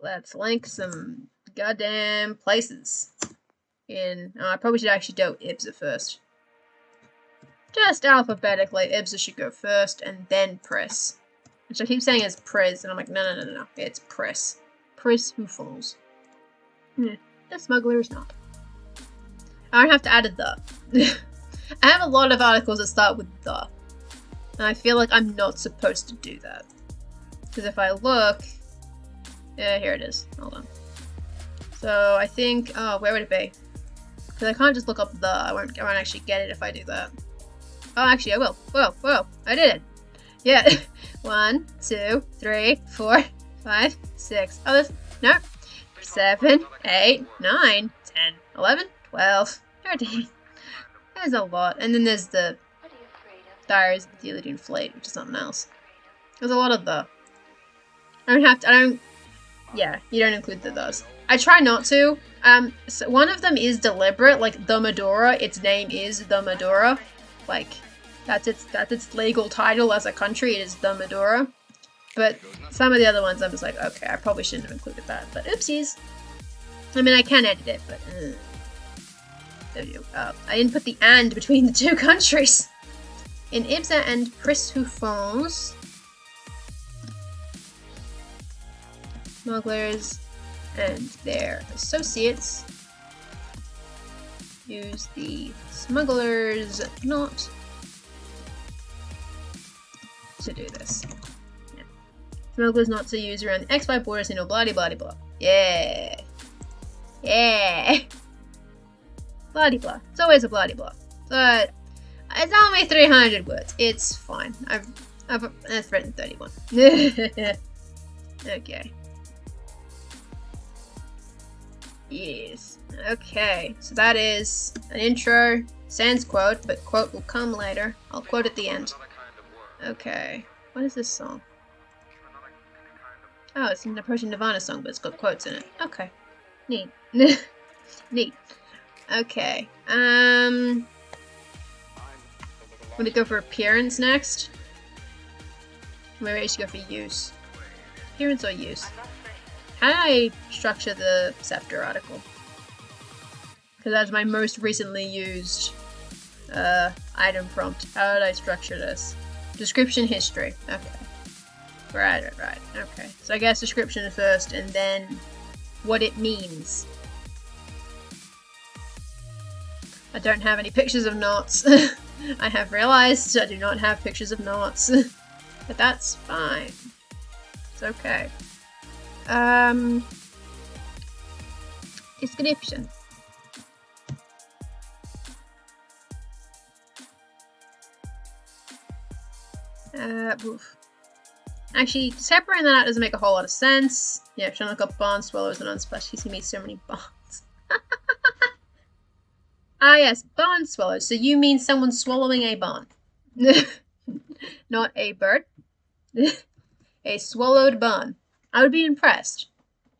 Let's link some goddamn places. I probably should actually do IBSA first. Just alphabetically, IBSA should go first and then press. Which I keep saying is Prez, and I'm like, no. It's press. Press who falls. The smuggler is not. I don't have to add a the. I have a lot of articles that start with the. And I feel like I'm not supposed to do that. Because if I look... Yeah, here it is. Hold on. So I think... Oh, where would it be? Because I can't just look up the. I won't actually get it if I do that. Oh, actually, I will. Whoa, I did it. Yeah. 1, 2, 3, 4, 5, 6. Oh, there's. No. 7, 8, 9, 10, 11, 12, 13. There's a lot. And then there's the Diaries of the Eluding Fleet, which is something else. There's a lot of the. Yeah, you don't include those. I try not to. So one of them is deliberate, like the Medora. Its name is the Medora. Like, that's its legal title as a country. It is the Medora. But some of the other ones, I'm just like, okay, I probably shouldn't have included that. But oopsies. I mean, I can edit it, but I didn't put the and between the two countries. In Ibza and Prishufons, smugglers and their associates use the smugglers not to do this. Yeah. Smugglers not to use around the X5 borders, you know, blah blah blah blah. Yeah. Yeah. Blah blah. It's always a blah blah. But it's only 300 words. It's fine. I've written 31. Okay. Yes. Okay. So that is an intro. Sans quote, but quote will come later. I'll quote at the end. Okay. What is this song? Oh, it's an Approaching Nirvana song, but it's got quotes in it. Okay. Neat. Neat. Okay. Want to go for appearance next? Maybe I should go for use. Appearance or use? How do I structure the Scepter article? Because that's my most recently used item prompt. How did I structure this? Description history. Okay. Right. Okay. So I guess description first and then what it means. I don't have any pictures of knots. I have realized I do not have pictures of knots. But that's fine. It's okay. Description. Oof. Actually, separating that out doesn't make a whole lot of sense. Yeah, trying to look up barn swallows and unsplash. He's gonna meet so many barns. Ah yes, barn swallows. So you mean someone swallowing a barn. Not a bird. A swallowed barn. I would be impressed.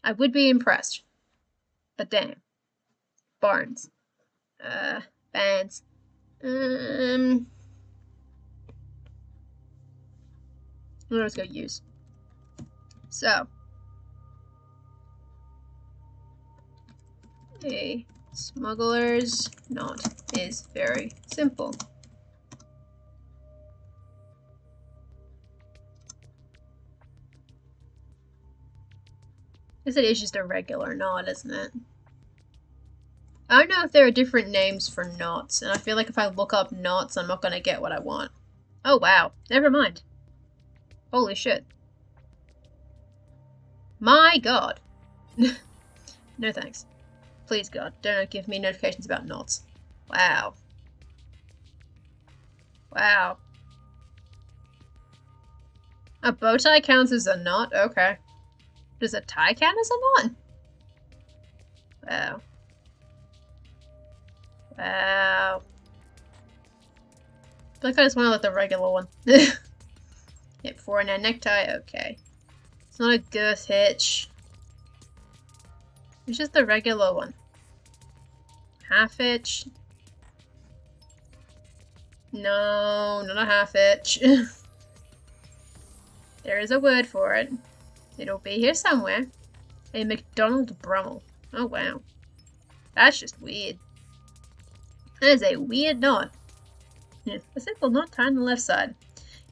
I would be impressed. But damn. Barns. Bands. Let's go use. So. A smuggler's knot is very simple. I guess it is just a regular knot, isn't it? I don't know if there are different names for knots, and I feel like if I look up knots, I'm not going to get what I want. Oh wow, never mind. Holy shit. My god. No thanks. Please God, don't give me notifications about knots. Wow. Wow. A bow tie counts as a knot? Okay. Does a tie count as a knot? Wow. Wow. I feel like I just want to let the regular one. Yep, 4 and a necktie, okay. It's not a girth hitch. It's just the regular one. Half hitch. No, not a half hitch. There is a word for it. It'll be here somewhere. A McDonald Brummel. Oh wow. That's just weird. That is a weird knot. Yeah, a simple knot tied on the left side.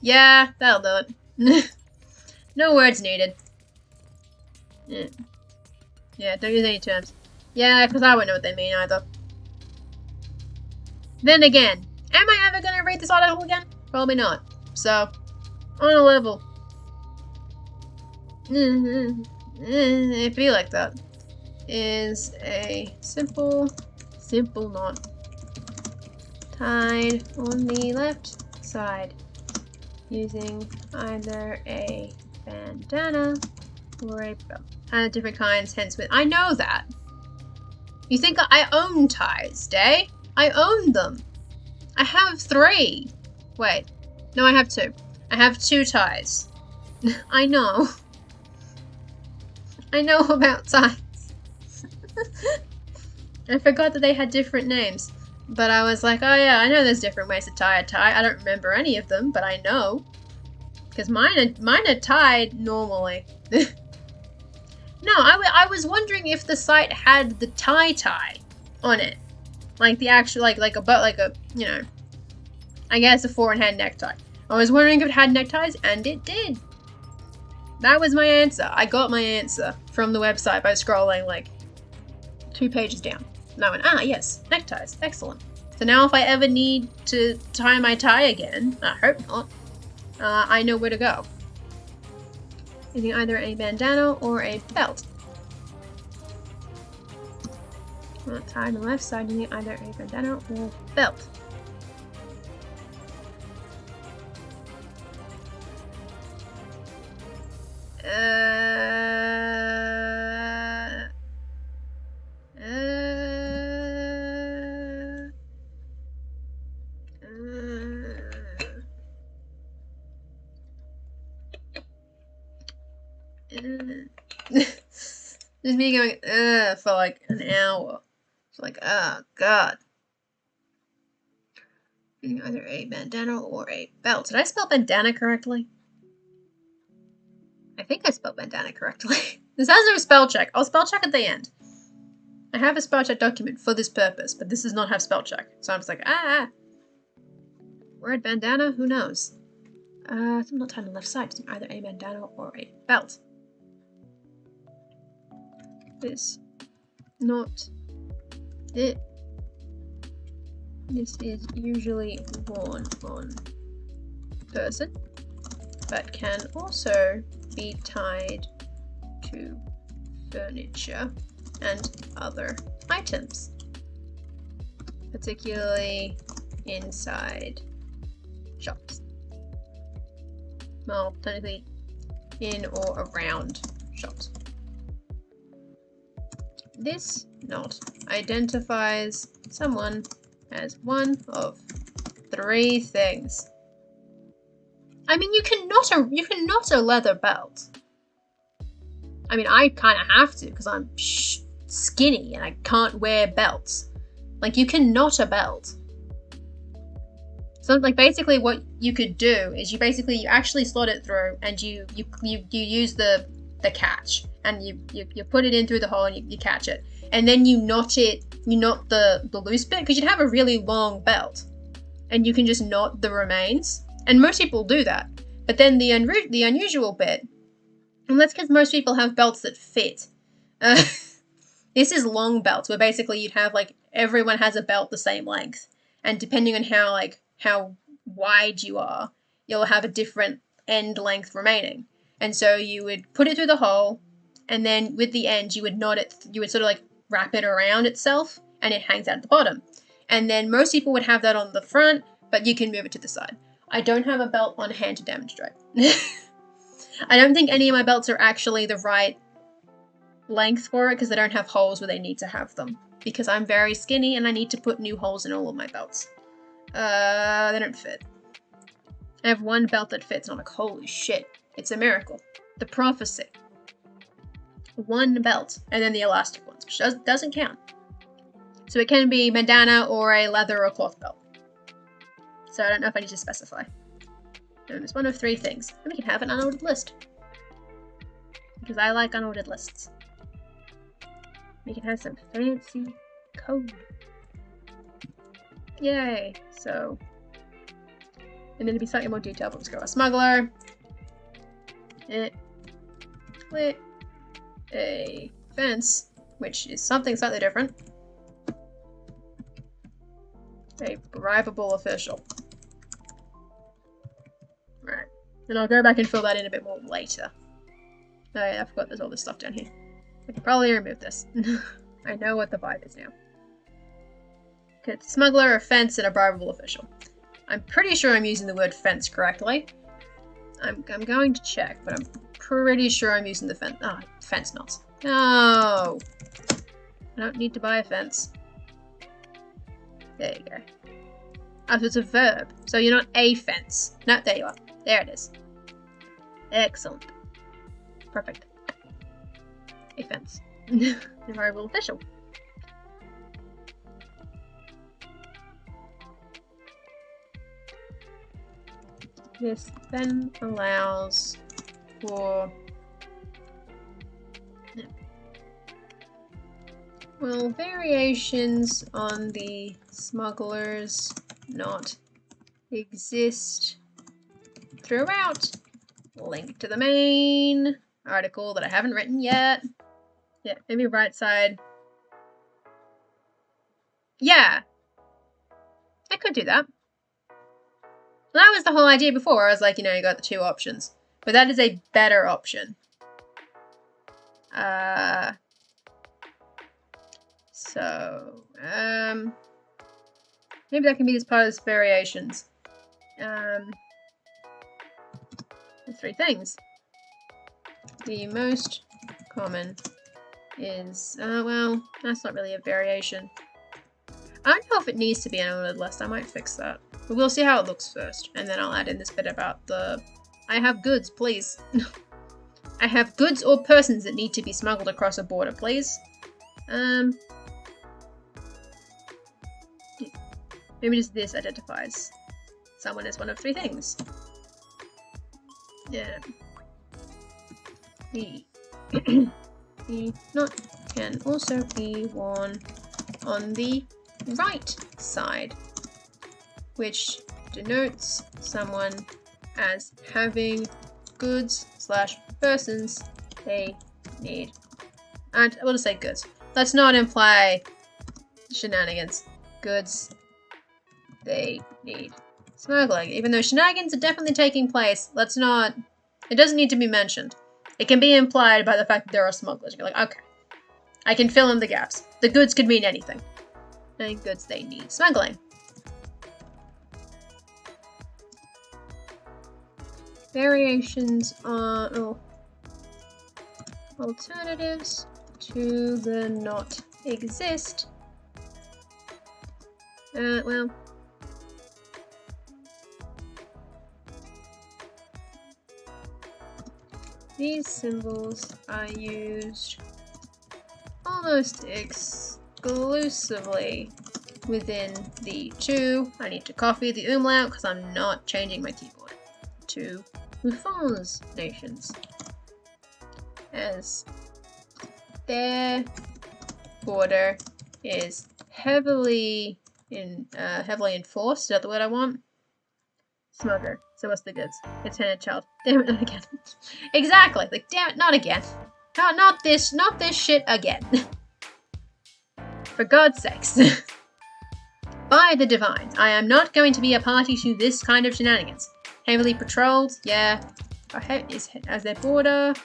Yeah, that'll do it. No words needed. Yeah. Yeah, don't use any terms. Yeah, because I wouldn't know what they mean either. Then again, am I ever going to read this article again? Probably not. So, on a level. It'd be like that. Is a simple Simple knot. Tied on the left side. Using either a bandana or a belt. Different kinds, hence with. I know that. You think I own ties, Day? I own them. I have 3. Wait. No, I have 2. I have 2 ties. I know. I know about ties. I forgot that they had different names. But I was like, oh yeah, I know there's different ways to tie a tie. I don't remember any of them, but I know. Because mine are tied normally. No, I was wondering if the site had the tie on it. Like the actual, like a, you know, I guess a 4-in-hand necktie. I was wondering if it had neckties, and it did. That was my answer. I got my answer from the website by scrolling like 2 pages down. And I went, ah, yes, neckties, excellent. So now if I ever need to tie my tie again, I hope not, I know where to go. Using either a bandana or a belt. Tie on the left side using either a bandana or belt. Just me going, for like an hour. It's like, oh god. Using either a bandana or a belt. Did I spell bandana correctly? I think I spelled bandana correctly. This has no spell check. I'll spell check at the end. I have a spell check document for this purpose, but this does not have spell check. So I'm just like, word bandana? Who knows? I'm not tied on the left side. Using either a bandana or a belt. This. Not it. This is usually worn on person, but can also be tied to furniture and other items, particularly inside shops. Well, technically in or around shops. This knot identifies someone as one of 3 things. I mean, you can knot a leather belt. I mean, I kind of have to because I'm skinny and I can't wear belts. Like, you can knot a belt. So, like, basically what you could do is you actually slot it through and you use the catch and you put it in through the hole and you catch it. And then you knot the loose bit because you'd have a really long belt and you can just knot the remains. And most people do that. But then the unusual bit, and that's because most people have belts that fit. This is long belts where basically you'd have like everyone has a belt the same length. And depending on how wide you are, you'll have a different end length remaining. And so you would put it through the hole, and then with the end you would knot it, you would sort of like wrap it around itself, and it hangs out at the bottom. And then most people would have that on the front, but you can move it to the side. I don't have a belt on hand to demonstrate. I don't think any of my belts are actually the right length for it because they don't have holes where they need to have them. Because I'm very skinny and I need to put new holes in all of my belts. They don't fit. I have one belt that fits and I'm like, holy shit. It's a miracle. The prophecy. One belt, and then the elastic ones, which doesn't count. So it can be bandana or a leather or cloth belt. So I don't know if I need to specify. And it's one of 3 things. And we can have an unordered list. Because I like unordered lists. We can have some fancy code. Yay! So, and then to be slightly more detailed, let's go a smuggler. Click a fence, which is something slightly different. A bribable official. Right. And I'll go back and fill that in a bit more later. Oh yeah, I forgot there's all this stuff down here. I can probably remove this. I know what the vibe is now. Good. Smuggler, a fence, and a bribable official. I'm pretty sure I'm using the word fence correctly. I'm going to check, but I'm pretty sure I'm using the fence. Ah, fence nuts. No! I don't need to buy a fence. There you go. Oh, so it's a verb. So you're not a fence. No, there you are. There it is. Excellent. Perfect. A fence. A variable official. This then allows for... Will variations on the smugglers not exist throughout? Link to the main article that I haven't written yet. Yeah, maybe right side. Yeah. I could do that. Well, that was the whole idea before. I was like, you know, you got the two options. But that is a better option. So, maybe that can be as part of this variations. There's three things. The most common is, well, that's not really a variation. I don't know if it needs to be an ordered list. I might fix that. But we'll see how it looks first. And then I'll add in this bit about the... I have goods, please. I have goods or persons that need to be smuggled across a border, please. Maybe just this identifies someone as one of three things. Yeah. The knot can also be worn on the right side, which denotes someone as having goods / persons they need. And we'll just say goods. Let's not imply shenanigans. Goods they need. Smuggling. Even though shenanigans are definitely taking place, let's not... It doesn't need to be mentioned. It can be implied by the fact that there are smugglers. You're like, okay. I can fill in the gaps. The goods could mean anything. Any goods they need. Smuggling. Variations on... Oh. Alternatives to the not exist. Well... These symbols are used almost exclusively within the two. I need to copy the umlaut because I'm not changing my keyboard. To Bufon's nations. As their border is heavily enforced. Is that the word I want? Smuggler. So what's the goods? Lieutenant Child. Damn it, not again. Exactly. Like, damn it, not again. Not this shit again. For God's sakes. By the divines, I am not going to be a party to this kind of shenanigans. Heavily patrolled, yeah. As their borders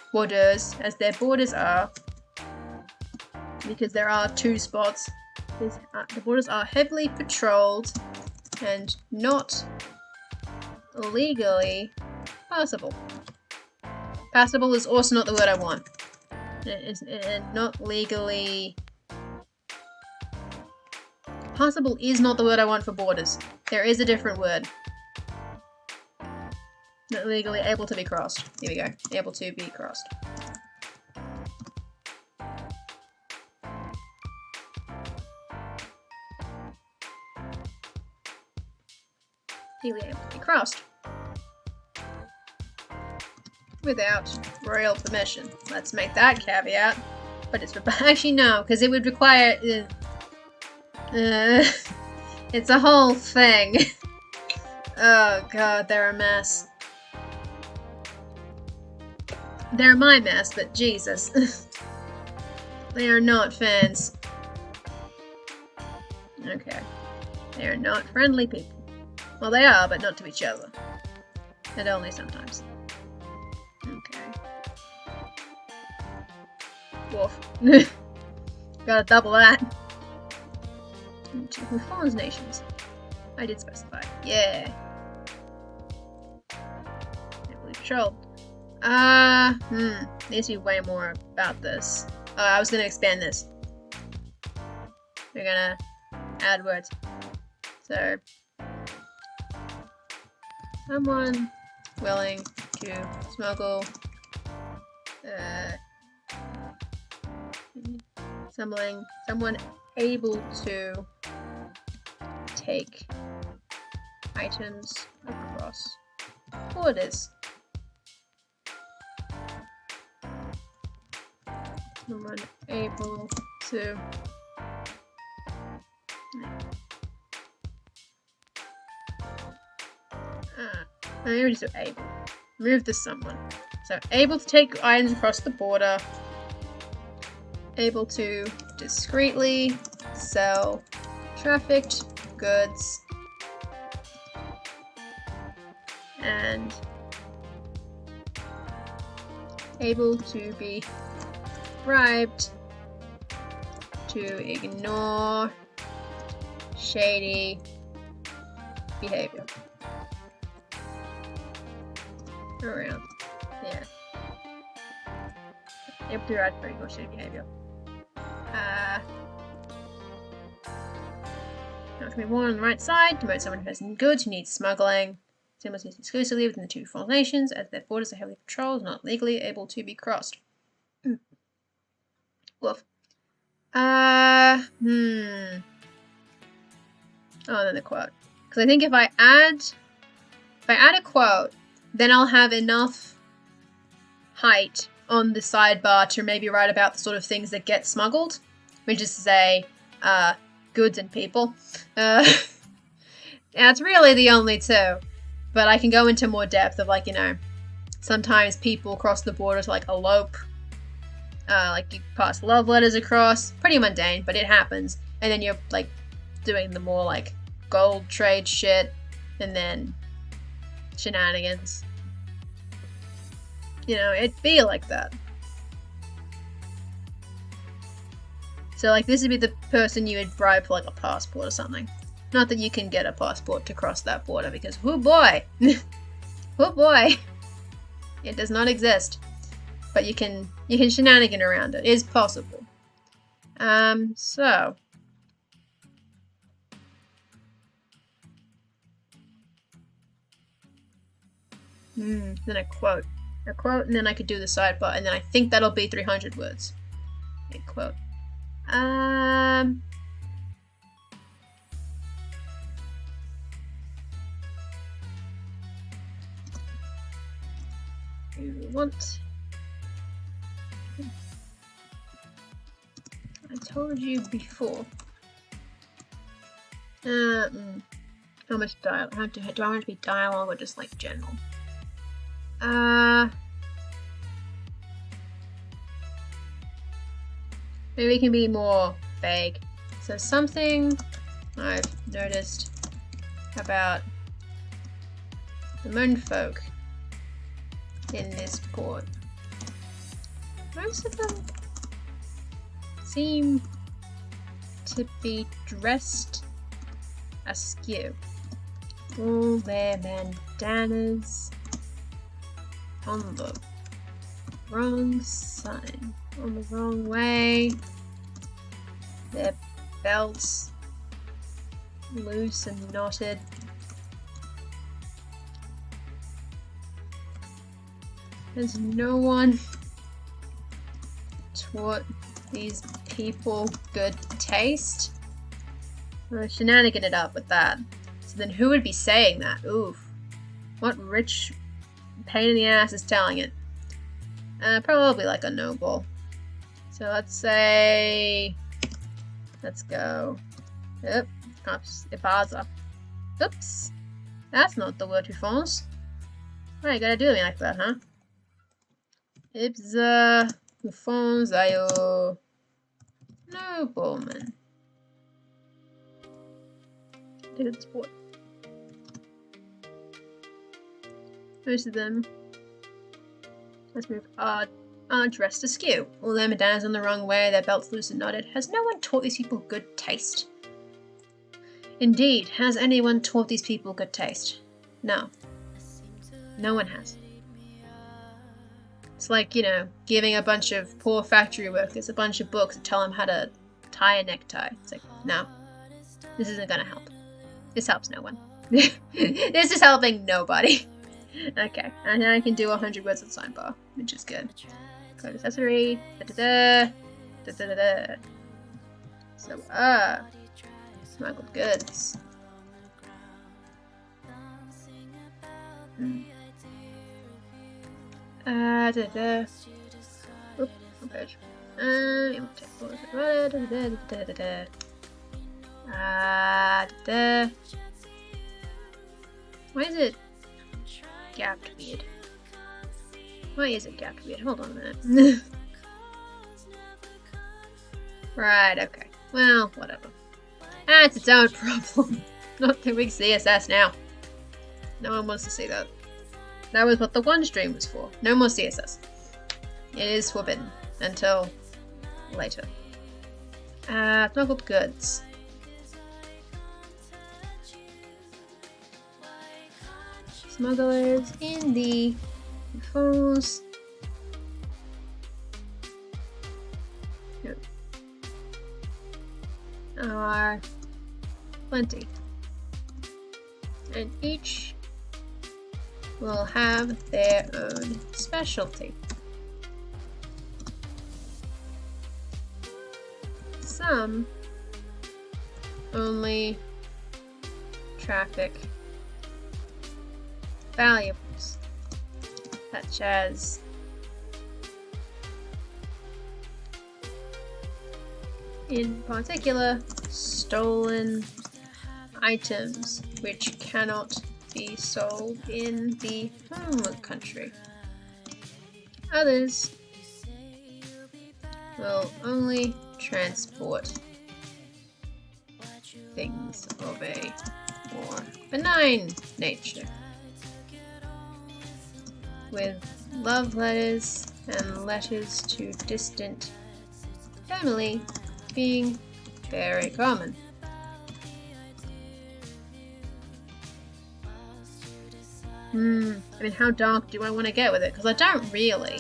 are, because there are two spots. The borders are heavily patrolled and not legally passable. Passable is also not the word I want. Not legally... Passable is not the word I want for borders. There is a different word. Not legally able to be crossed. Here we go. Able to be crossed. Legally able to be crossed. Without royal permission. Let's make that caveat. But it's... Actually, no, because it would require... it's a whole thing. Oh god, they're a mess. They're my mess, but Jesus. They are not fans. Okay. They are not friendly people. Well, they are, but not to each other. And only sometimes. Okay. Woof. Gotta double that. into who forms nations. I did specify. Yeah. Heavily patrolled. Needs to be way more about this. I was gonna expand this. We're gonna add words. So, someone willing to smuggle, someone able to take items across borders. Someone able to I already said able. Move this someone. So able to take items across the border. Able to discreetly sell trafficked goods. And able to be bribed to ignore shady behavior around. Yeah. Able to ride for ignore shady behavior. Now can be one on the right side. Demote someone who has goods who needs smuggling. Symbols used exclusively within the two foreign nations, as their borders are heavily patrolled, not legally able to be crossed. Woof. Oh, then the quote. Because I think if I add a quote, then I'll have enough height on the sidebar to maybe write about the sort of things that get smuggled, which is to say, goods and people. That's really the only two. But I can go into more depth of, like, you know, sometimes people cross the border to, like, elope. Like, you pass love letters across. Pretty mundane, but it happens. And then you're, like, doing the more, like, gold trade shit. And then shenanigans. You know, it'd be like that. So, like, this would be the person you would bribe for, like, a passport or something. Not that you can get a passport to cross that border, because, oh boy! Oh boy! It does not exist. But you can shenanigan around it. It is possible. So. Then a quote. A quote, and then I could do the sidebar, and then I think that'll be 300 words. A quote. You want. I told you before. How much dialogue? Do I want it to be dialogue or just like general? Maybe it can be more vague. So something I've noticed about the moonfolk in this port. Most of them seem to be dressed askew. All their bandanas on the wrong side, on the wrong way. Their belts loose and knotted. Has no one taught these people good taste? Well, shenanigan it up with that. So then who would be saying that? Oof. What rich pain in the ass is telling it? Probably like a noble. So let's say... Let's go... Yep. Ipaza. Oops. That's not the word Fons. Why you gotta do me like that, huh? Ibza... Fons ayo... Nobleman. Good sport. Most of them, let's move, are dressed askew. All their bandanas on the wrong way, their belts loose and knotted. Has no one taught these people good taste? Indeed, has anyone taught these people good taste? No. No one has. It's like, you know, giving a bunch of poor factory workers a bunch of books to tell them how to tie a necktie. It's like, no. This isn't gonna help. This helps no one. This is helping nobody. Okay, and now I can do 100 words on the sidebar, which is good. Code accessory. Da-da-da. Da-da-da-da. So, smuggled goods. Da-da. Oop, wrong page. Da-da. Why is it gapped weird? Why is it gapped weird? Hold on a minute. Right, okay. Well, whatever. That's its own problem. Not doing CSS now. No one wants to see that. That was what the one stream was for. No more CSS. It is forbidden. Until later. Smuggled goods. Smugglers in the falls. Are plenty. And each will have their own specialty. Some only traffic valuables, such as in particular stolen items which cannot be sold in the home country. Others will only transport things of a more benign nature, with love letters and letters to distant family being very common. I mean, how dark do I want to get with it? Because I don't really.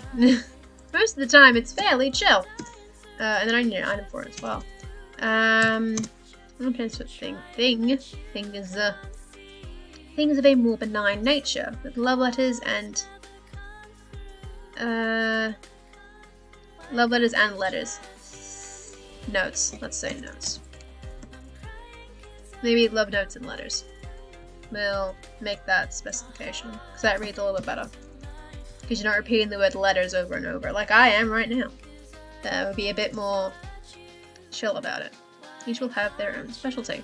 Most of the time, it's fairly chill. And then I need an item for it as well. Things of a more benign nature, with love letters and letters. Notes. Let's say notes. Maybe love notes and letters. We'll make that specification, because that reads a little bit better. Because you're not repeating the word letters over and over, like I am right now. That would be a bit more chill about it. Each will have their own specialty.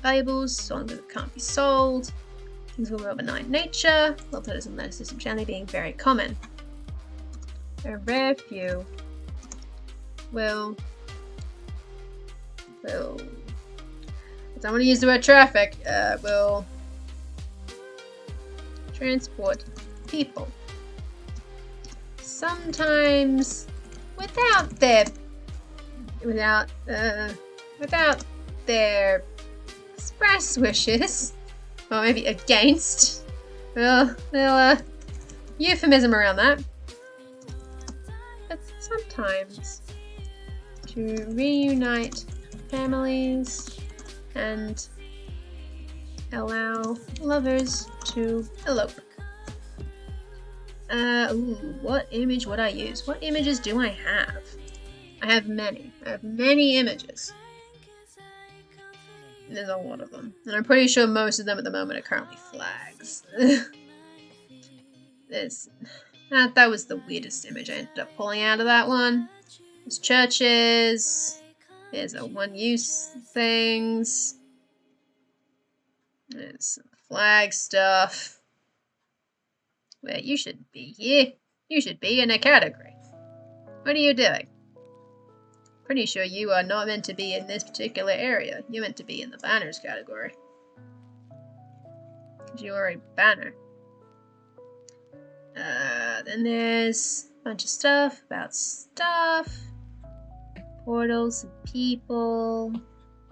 Valuables, so long as it can't be sold. Things will have a benign nature. Love letters and letter system generally being very common. A rare few will I don't want to use the word traffic, will transport people. Sometimes without their express wishes, or maybe against. Well, euphemism around that. But sometimes to reunite families and allow lovers to elope. What image would I use? What images do I have? I have many. I have many images. There's a lot of them. And I'm pretty sure most of them at the moment are currently flags. That was the weirdest image I ended up pulling out of that one. There's churches. There's a one-use things. There's some flag stuff. Well, you shouldn't be here. You should be in a category. What are you doing? Pretty sure you are not meant to be in this particular area. You're meant to be in the banners category. Because you are a banner. Then there's a bunch of stuff about stuff. portals, some people,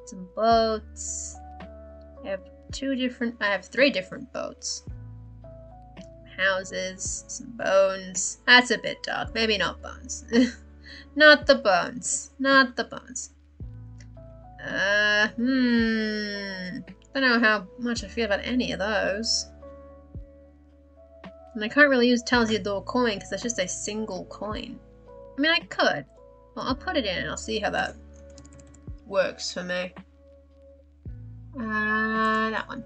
some boats. I have three different boats. Houses, some bones. That's a bit dark. Maybe not bones. Not the bones. Not the bones. Don't know how much I feel about any of those. And I can't really use Tal'Dor coin because that's just a single coin. I mean, I could. Well, I'll put it in and I'll see how that works for me. That one.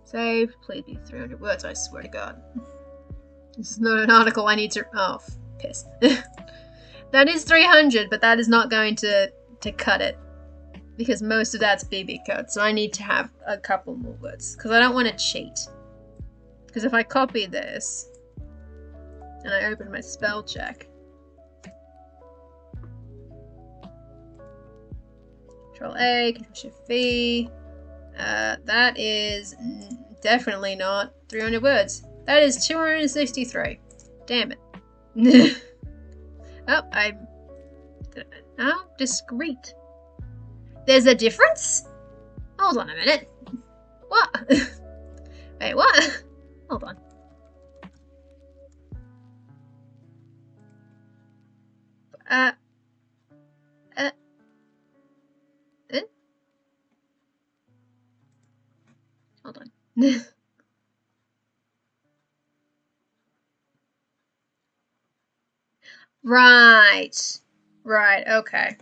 Save. Please be 300 words, I swear to God. This is not an article I need to... Oh, piss. That is 300, but that is not going to cut it. Because most of that's BB code, so I need to have a couple more words. Because I don't want to cheat. Because if I copy this, and I open my spell check, Control A, Control Shift V, that is definitely not 300 words. That is 263. Damn it. Oh, discreet. There's a difference? Hold on a minute. What? Wait, what? Hold on. Hold on. Right, okay.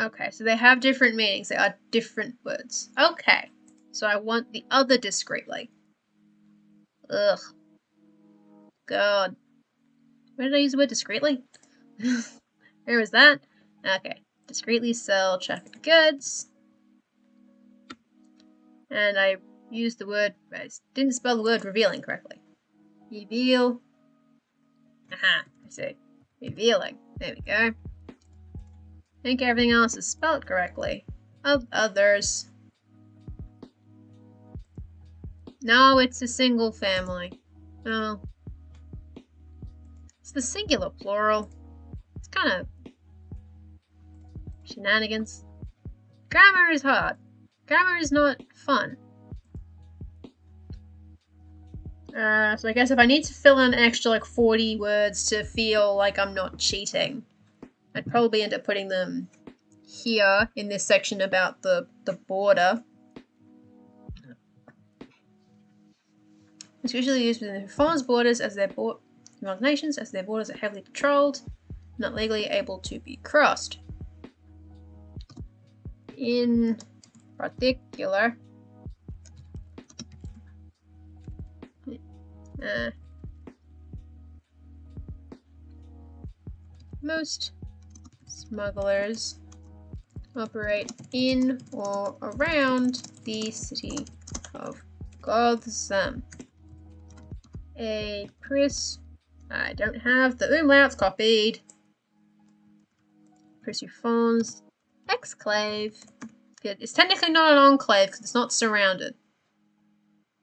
Okay, so they have different meanings. They are different words. Okay, so I want the other discreetly. Ugh. God. Where did I use the word discreetly? Where was that? Okay. Discreetly sell trafficked goods. And I used the word... I didn't spell the word revealing correctly. Reveal. Aha, I see. Revealing. There we go. I think everything else is spelled correctly. Others. No, it's a single family. No. It's the singular plural. It's kind of shenanigans. Grammar is hard. Grammar is not fun. So I guess if I need to fill in an extra like 40 words to feel like I'm not cheating, I'd probably end up putting them here in this section about the border. It's usually used within foreign borders as their nations as their borders are heavily patrolled, not legally able to be crossed. In particular, most smugglers operate in or around the city of Gotham. I don't have the umlauts copied. Persephon's exclave. It's technically not an enclave because it's not surrounded.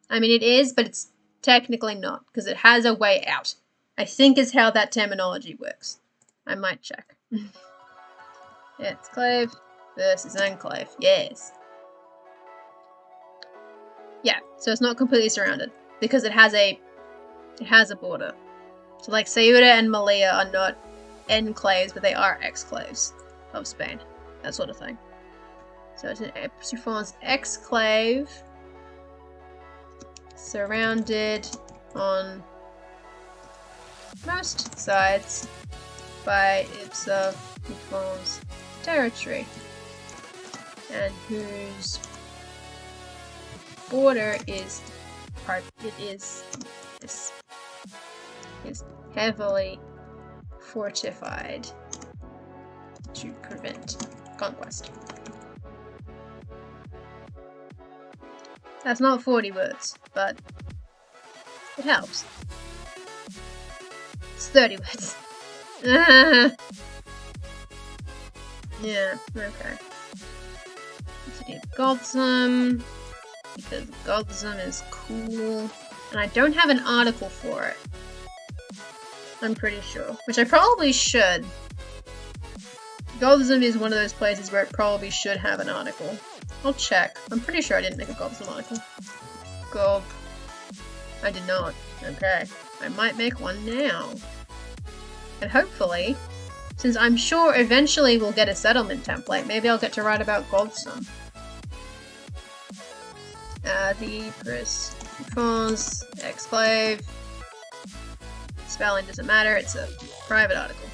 I mean, it is, but it's technically not because it has a way out. I think is how that terminology works. I might check. Exclave versus enclave. Yes. Yeah, so it's not completely surrounded because it has a border. So like Ceuta and Melilla are not enclaves, but they are exclaves of Spain. That sort of thing. So it's an Persephon's exclave surrounded on most sides by Persephon's territory, and whose border is heavily fortified to prevent conquest. That's not 40 words, but it helps. It's 30 words. Yeah, okay. City of Gotham, because Gotham is cool. And I don't have an article for it. I'm pretty sure. Which I probably should. Gotham is one of those places where it probably should have an article. I'll check. I'm pretty sure I didn't make a Gotham article. Gob. I did not. Okay. I might make one now. And hopefully, since I'm sure eventually we'll get a settlement template, maybe I'll get to write about Gotham. The Pris exclave. Spelling doesn't matter, it's a private article.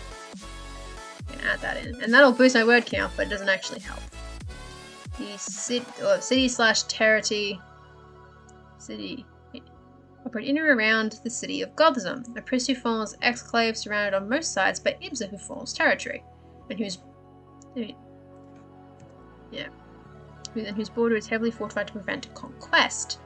I can add that in. And that'll boost my word count, but it doesn't actually help. The city/territory. City. Operate in or around the city of Gotham, a Pris exclave surrounded on most sides by Ibza territory, and whose border is heavily fortified to prevent conquest.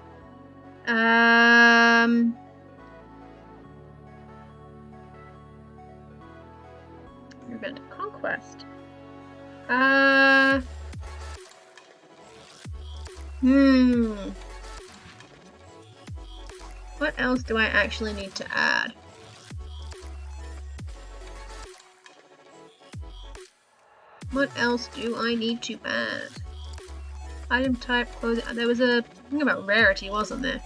Prevent conquest. What else do I actually need to add? What else do I need to add? Item type, clothing. There was a thing about rarity, wasn't there?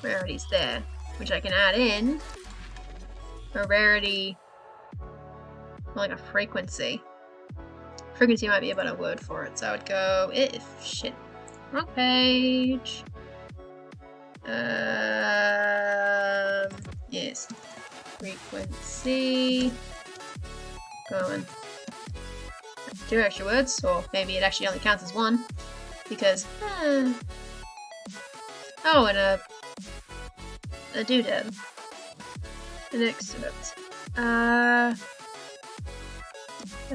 Rarity's there, which I can add in. A rarity, like a frequency. Frequency might be a better word for it, so I would go if. Shit. Wrong page. Yes. Frequency. Going. 2 extra words, or maybe it actually only counts as 1. Because, oh, and a doodad. An excerpt. A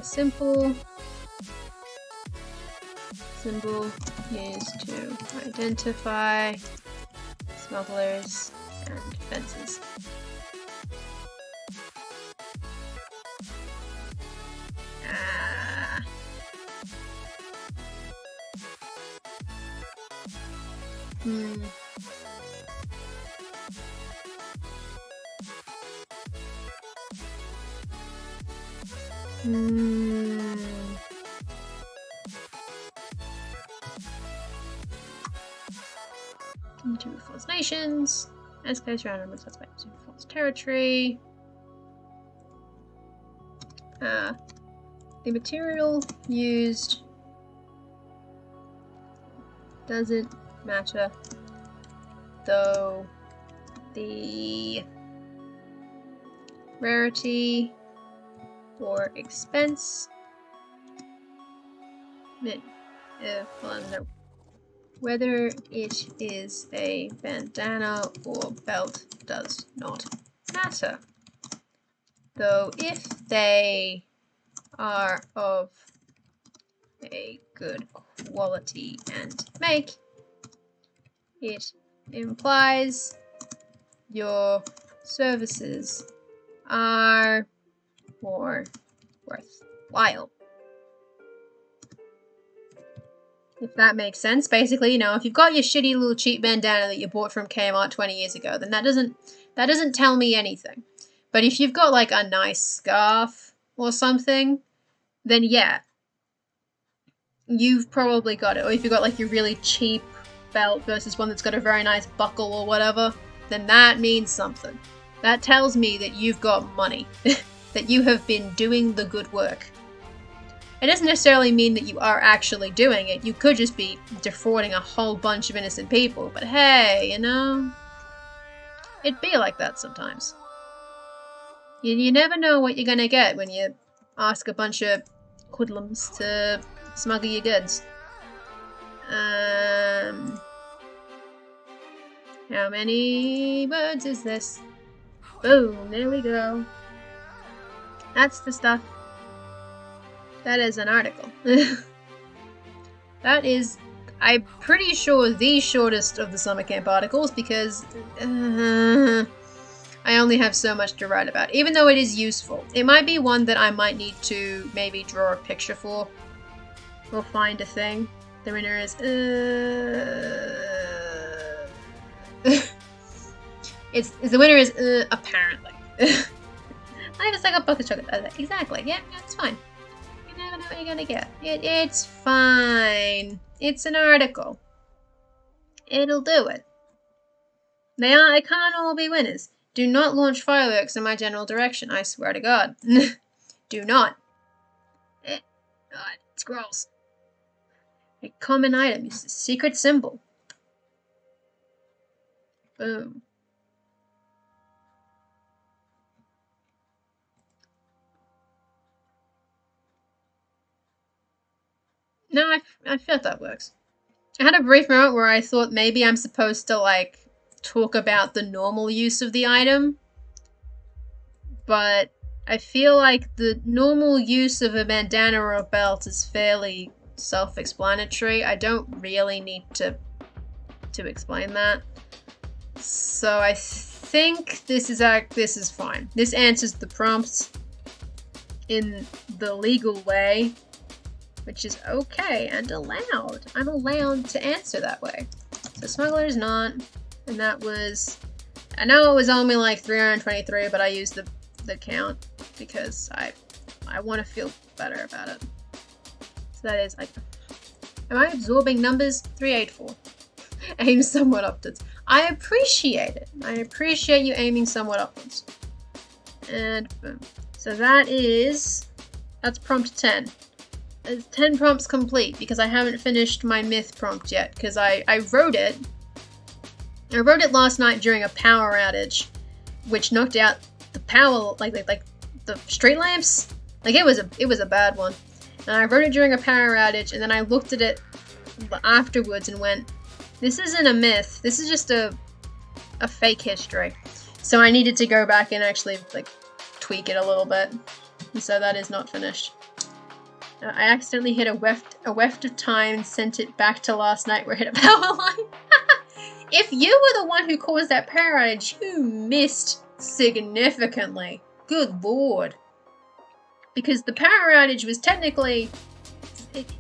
simple symbol used to identify smugglers and fences. Into false nations. Escalates around and moves by false territory. The material used doesn't matter, though the rarity or expense. Whether it is a bandana or belt does not matter, though if they are of a good quality and make, it implies your services are more worthwhile. If that makes sense. Basically, you know, if you've got your shitty little cheap bandana that you bought from Kmart 20 years ago, then that doesn't tell me anything. But if you've got like a nice scarf or something, then yeah, you've probably got it. Or if you've got like your really cheap belt versus one that's got a very nice buckle or whatever, then that means something. That tells me that you've got money, that you have been doing the good work. It doesn't necessarily mean that you are actually doing it. You could just be defrauding a whole bunch of innocent people. But hey, you know, it'd be like that sometimes. You never know what you're gonna get when you ask a bunch of hoodlums to smuggle your goods. How many words is this? Boom, there we go. That's the stuff. That is an article. That is, I'm pretty sure, the shortest of the summer camp articles because I only have so much to write about. Even though it is useful. It might be one that I might need to maybe draw a picture for. Or find a thing. The winner is... the winner is apparently. I just like a book of chocolate. Exactly. Yeah, it's fine. You never know what you're gonna get. It's fine. It's an article. It'll do it. They can't all be winners. Do not launch fireworks in my general direction. I swear to God. Do not. God, it's gross. A common item is a secret symbol. Boom. No, I feel like that works. I had a brief moment where I thought maybe I'm supposed to, like, talk about the normal use of the item. But I feel like the normal use of a bandana or a belt is fairly self-explanatory. I don't really need to explain that. So I think this is fine. This answers the prompts in the legal way, which is okay and allowed. I'm allowed to answer that way. So smuggler's not, and that was, I know it was only like 323, but I used the count because I want to feel better about it. So that is, am I absorbing numbers? 384. Aim somewhat upwards. I appreciate it. I appreciate you aiming somewhat upwards. And boom. So that's prompt 10. 10 prompts complete because I haven't finished my myth prompt yet because I wrote it. I wrote it last night during a power outage, which knocked out the power, like the street lamps. Like it was a bad one. And I wrote it during a power outage, and then I looked at it afterwards and went, this isn't a myth. This is just a fake history. So I needed to go back and actually like tweak it a little bit. And so that is not finished. I accidentally hit a weft of time and sent it back to last night where I hit a power line. If you were the one who caused that power outage, you missed significantly. Good lord. Because the power outage was technically,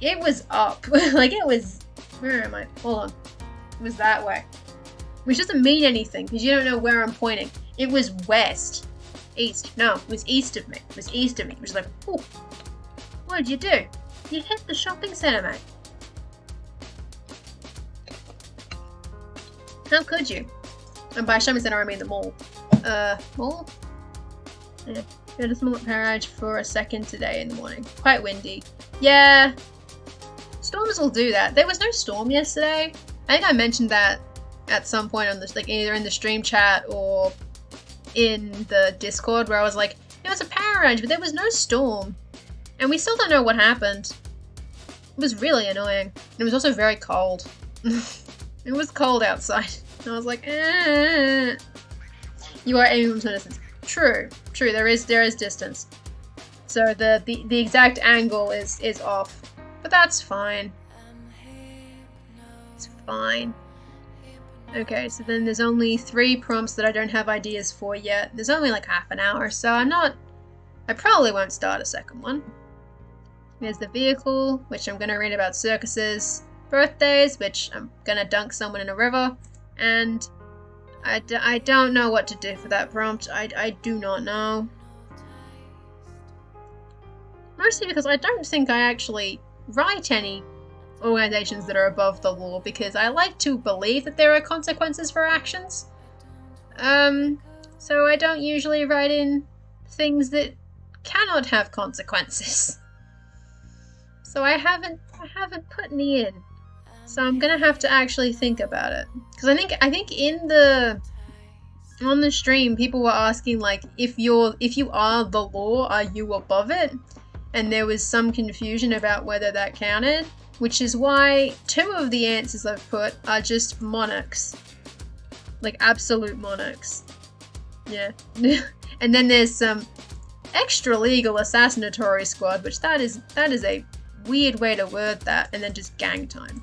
it was up. Like it was, where am I? Hold on. It was that way. Which doesn't mean anything because you don't know where I'm pointing. It was west. East. No, it was east of me. It was east of me. It was like, oh. What did you do? You hit the shopping centre, mate. How could you? And by shopping centre, I mean the mall. Mall? Yeah. We had a small power outage for a second today in the morning. Quite windy. Yeah. Storms will do that. There was no storm yesterday. I think I mentioned that at some point on this, like either in the stream chat or in the Discord, where I was like, there was a power outage, but there was no storm. And we still don't know what happened. It was really annoying. And it was also very cold. It was cold outside. And I was like, eh. You are aiming from some distance. True. There is distance. So the exact angle is off. But that's fine. It's fine. Okay, so then there's only 3 prompts that I don't have ideas for yet. There's only like half an hour, so I probably won't start a second one. There's the vehicle, which I'm going to read about circuses, birthdays, which I'm going to dunk someone in a river, and I don't know what to do for that prompt. I do not know. Mostly because I don't think I actually write any organizations that are above the law, because I like to believe that there are consequences for actions. So I don't usually write in things that cannot have consequences. So I haven't put any in. So I'm gonna have to actually think about it. Because I think on the stream people were asking like, if you are the law, are you above it? And there was some confusion about whether that counted, which is why 2 of the answers I've put are just monarchs. Like absolute monarchs. Yeah. And then there's some extra legal assassinatory squad, which that is a weird way to word that, and then just gang time.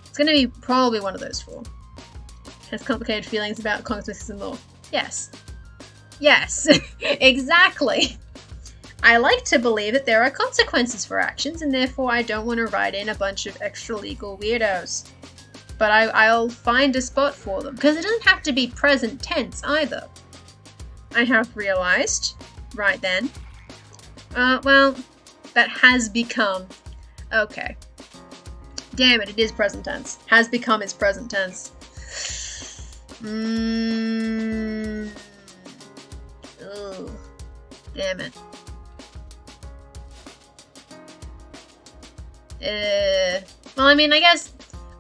It's going to be probably one of those 4. Has complicated feelings about consequences in law. Yes. Yes. Exactly. I like to believe that there are consequences for actions, and therefore I don't want to write in a bunch of extra legal weirdos. But I'll find a spot for them, because it doesn't have to be present tense either. I have realized Right then. Well, that has become. Okay. Damn it is present tense. Has become is present tense. Ugh. Damn it. Well, I mean, I guess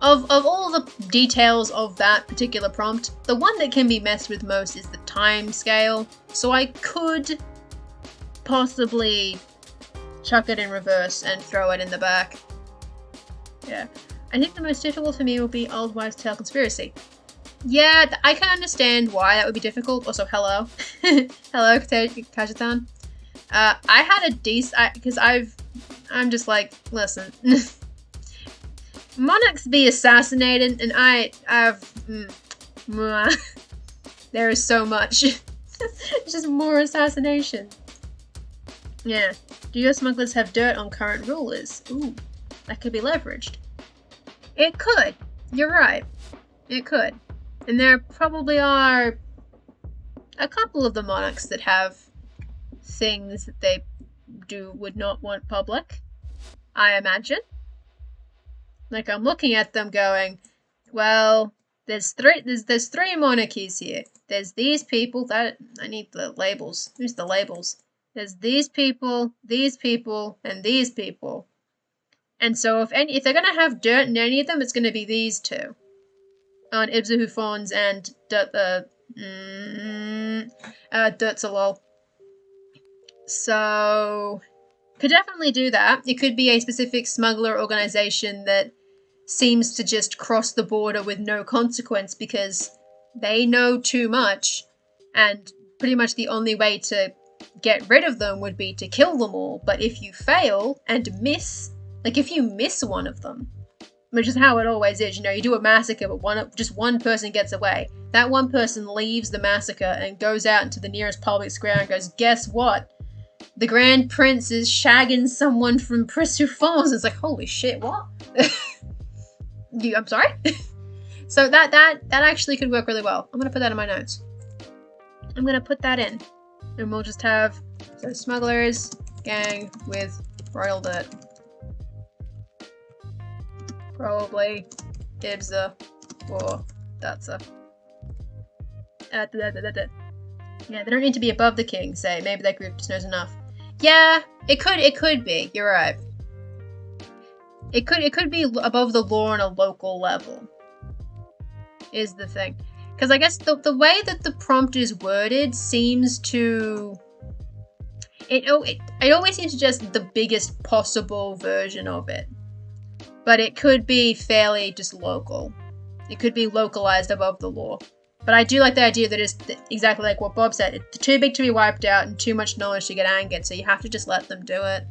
of all the details of that particular prompt, the one that can be messed with most is the time scale. So I could possibly chuck it in reverse and throw it in the back. Yeah. I think the most difficult for me will be Old Wives' Tale Conspiracy. Yeah, I can understand why that would be difficult. Also, hello. Hello, Kajatan. I had a decent... because I'm just like, listen. Monarchs be assassinated, and there is so much. It's just more assassination. Yeah. Do your smugglers have dirt on current rulers? Ooh, that could be leveraged. It could. You're right. It could. And there probably are a couple of the monarchs that have things that they would not want public, I imagine. Like, I'm looking at them going, well, there's three monarchies here. There's these people that I need the labels. Who's the labels? There's these people, and these people. And so if they're gonna have dirt in any of them, it's gonna be these two. On Ibzahufons and Dirtzalol. So could definitely do that. It could be a specific smuggler organization that seems to just cross the border with no consequence because they know too much, and pretty much the only way to get rid of them would be to kill them all. But if you fail and miss, like if you miss one of them, which is how it always is, you know, you do a massacre but just one person gets away. That one person leaves the massacre and goes out into the nearest public square and goes, guess what? The Grand Prince is shagging someone from Prissufons. It's like, holy shit, what? I'm sorry? So that actually could work really well. I'm gonna put that in my notes. I'm gonna put that in. And we'll just have smugglers, gang with royal dirt. Probably Ibza or Datsa. Yeah, they don't need to be above the king, say. Maybe that group just knows enough. Yeah, it could be. You're right. It could be above the law on a local level. Is the thing. Because I guess the way that the prompt is worded seems to... It always seems to just the biggest possible version of it. But it could be fairly just local. It could be localized above the law. But I do like the idea that it's exactly like what Bob said. It's too big to be wiped out and too much knowledge to get angered, so you have to just let them do it.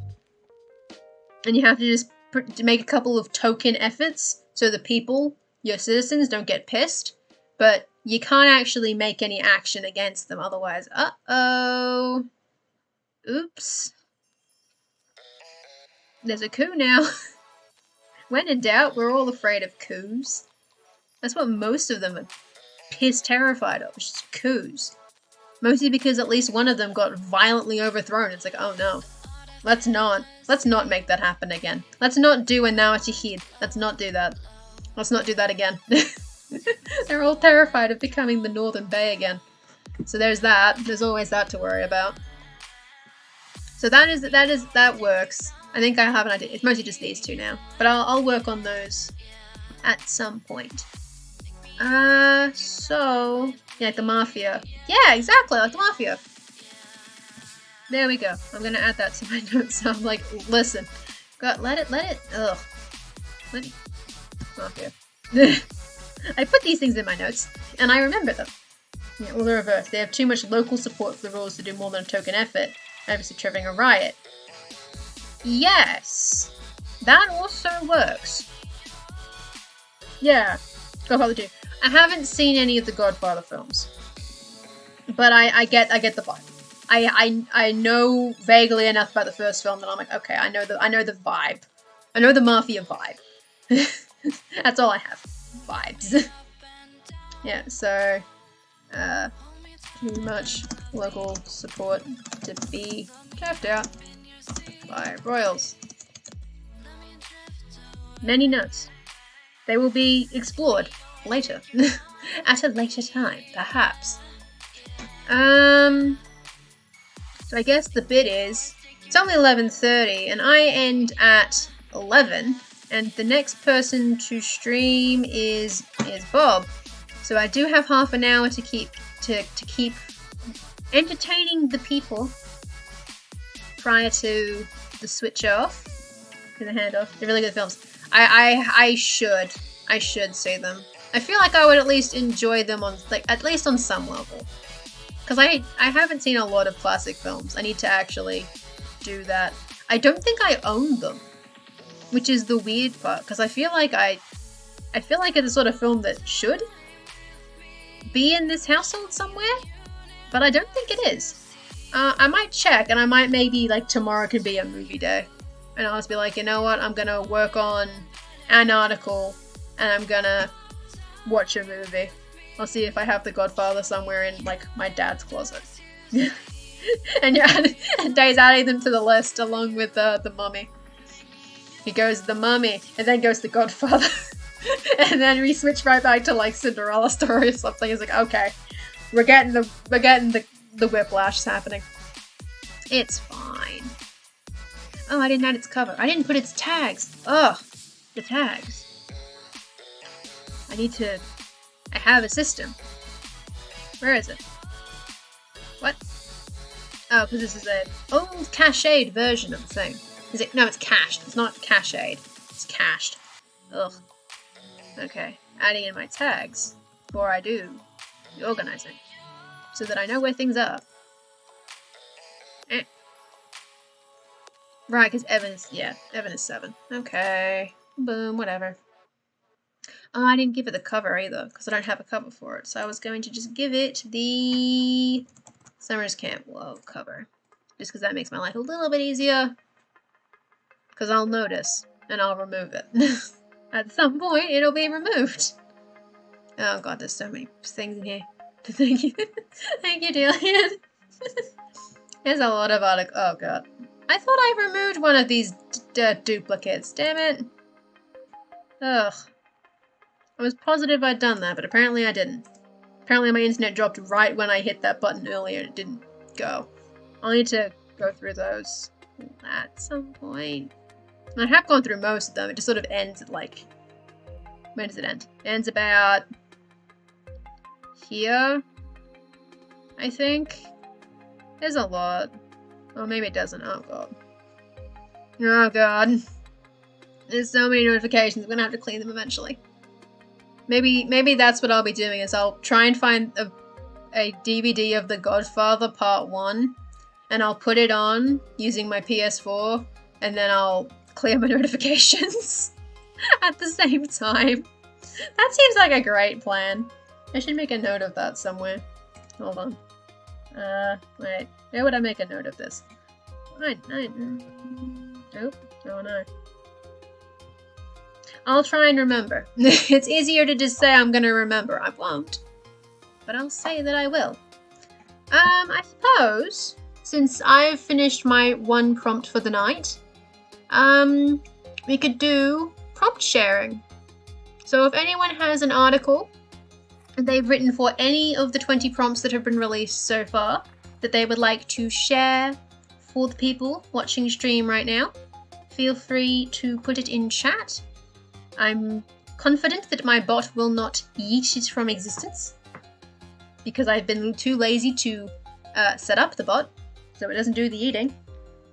And you have to just make a couple of token efforts so the people, your citizens, don't get pissed. But you can't actually make any action against them otherwise. Uh-oh. Oops. There's a coup now. When in doubt, we're all afraid of coups. That's what most of them are piss terrified of, just coups. Mostly because at least one of them got violently overthrown. It's like, oh no. Let's not make that happen again. Let's not do a Nawatihid. Let's not do that. Let's not do that again. They're all terrified of becoming the Northern Bay again. So there's that. There's always that to worry about. So that works. I think I have an idea. It's mostly just these two now. But I'll work on those at some point. So... Yeah, like the Mafia. Yeah, exactly, like the Mafia. There we go. I'm gonna add that to my notes. So I'm like, listen. God, let it, ugh. Mafia. I put these things in my notes, and I remember them. Yeah, well, the reverse. They have too much local support for the rules to do more than a token effort. Obviously triggering a riot. Yes! That also works. Yeah. Godfather 2. I haven't seen any of the Godfather films. But I get the vibe. I know vaguely enough about the first film that I'm like, okay, I know the vibe. I know the Mafia vibe. That's all I have. Vibes. Yeah, so Too much local support to be carved out by royals. Many notes. They will be explored later. At a later time, perhaps. So I guess the bit is, it's only 11:30 and I end at 11 and the next person to stream is Bob. So I do have half an hour to keep entertaining the people prior to the switch off and the handoff. They're really good films. I should see them. I feel like I would at least enjoy them on at least on some level. Because I haven't seen a lot of classic films. I need to actually do that. I don't think I own them, which is the weird part. Because I feel like it's the sort of film that should be in this household somewhere, but I don't think it is. I might check, and I might maybe tomorrow could be a movie day, and I'll just be like, you know what? I'm gonna work on an article, and I'm gonna watch a movie. I'll see if I have The Godfather somewhere in my dad's closet. And Dave's adding them to the list along with the Mummy. He goes The Mummy, and then goes The Godfather, and then we switch right back to Cinderella story or something. It's like, okay, we're getting the whiplash happening. It's fine. Oh, I didn't add its cover. I didn't put its tags. Ugh, the tags. I have a system. Where is it? What? Oh, because this is an old cached version of the thing. Is it? No, it's cached. It's not cached. It's cached. Ugh. Okay. Adding in my tags before I do the organizing, so that I know where things are. Right, because Evan is 7. Okay. Boom, whatever. Oh, I didn't give it the cover either, because I don't have a cover for it. So I was going to just give it the Summer's Camp Love cover. Just because that makes my life a little bit easier. Because I'll notice, and I'll remove it. At some point, it'll be removed. Oh god, there's so many things in here. Thank you. Thank you, Dillian. There's a lot of articles. Oh god. I thought I removed one of these duplicates. Damn it. Ugh. I was positive I'd done that, but apparently I didn't. Apparently my internet dropped right when I hit that button earlier and it didn't go. I'll need to go through those at some point. I have gone through most of them. It just sort of ends at when does it end? It ends about here, I think. There's a lot. Oh, maybe it doesn't. Oh god. Oh god. There's so many notifications. I'm gonna have to clean them eventually. Maybe that's what I'll be doing, is I'll try and find a DVD of The Godfather Part 1, and I'll put it on using my PS4, and then I'll clear my notifications at the same time. That seems like a great plan. I should make a note of that somewhere. Hold on. Wait. Where would I make a note of this? Nope. Oh no. I'll try and remember. It's easier to just say I'm gonna remember. I won't. But I'll say that I will. I suppose, since I've finished my one prompt for the night, we could do prompt sharing. So if anyone has an article that they've written for any of the 20 prompts that have been released so far that they would like to share for the people watching stream right now, feel free to put it in chat. I'm confident that my bot will not yeet it from existence, because I've been too lazy to set up the bot, so it doesn't do the eating.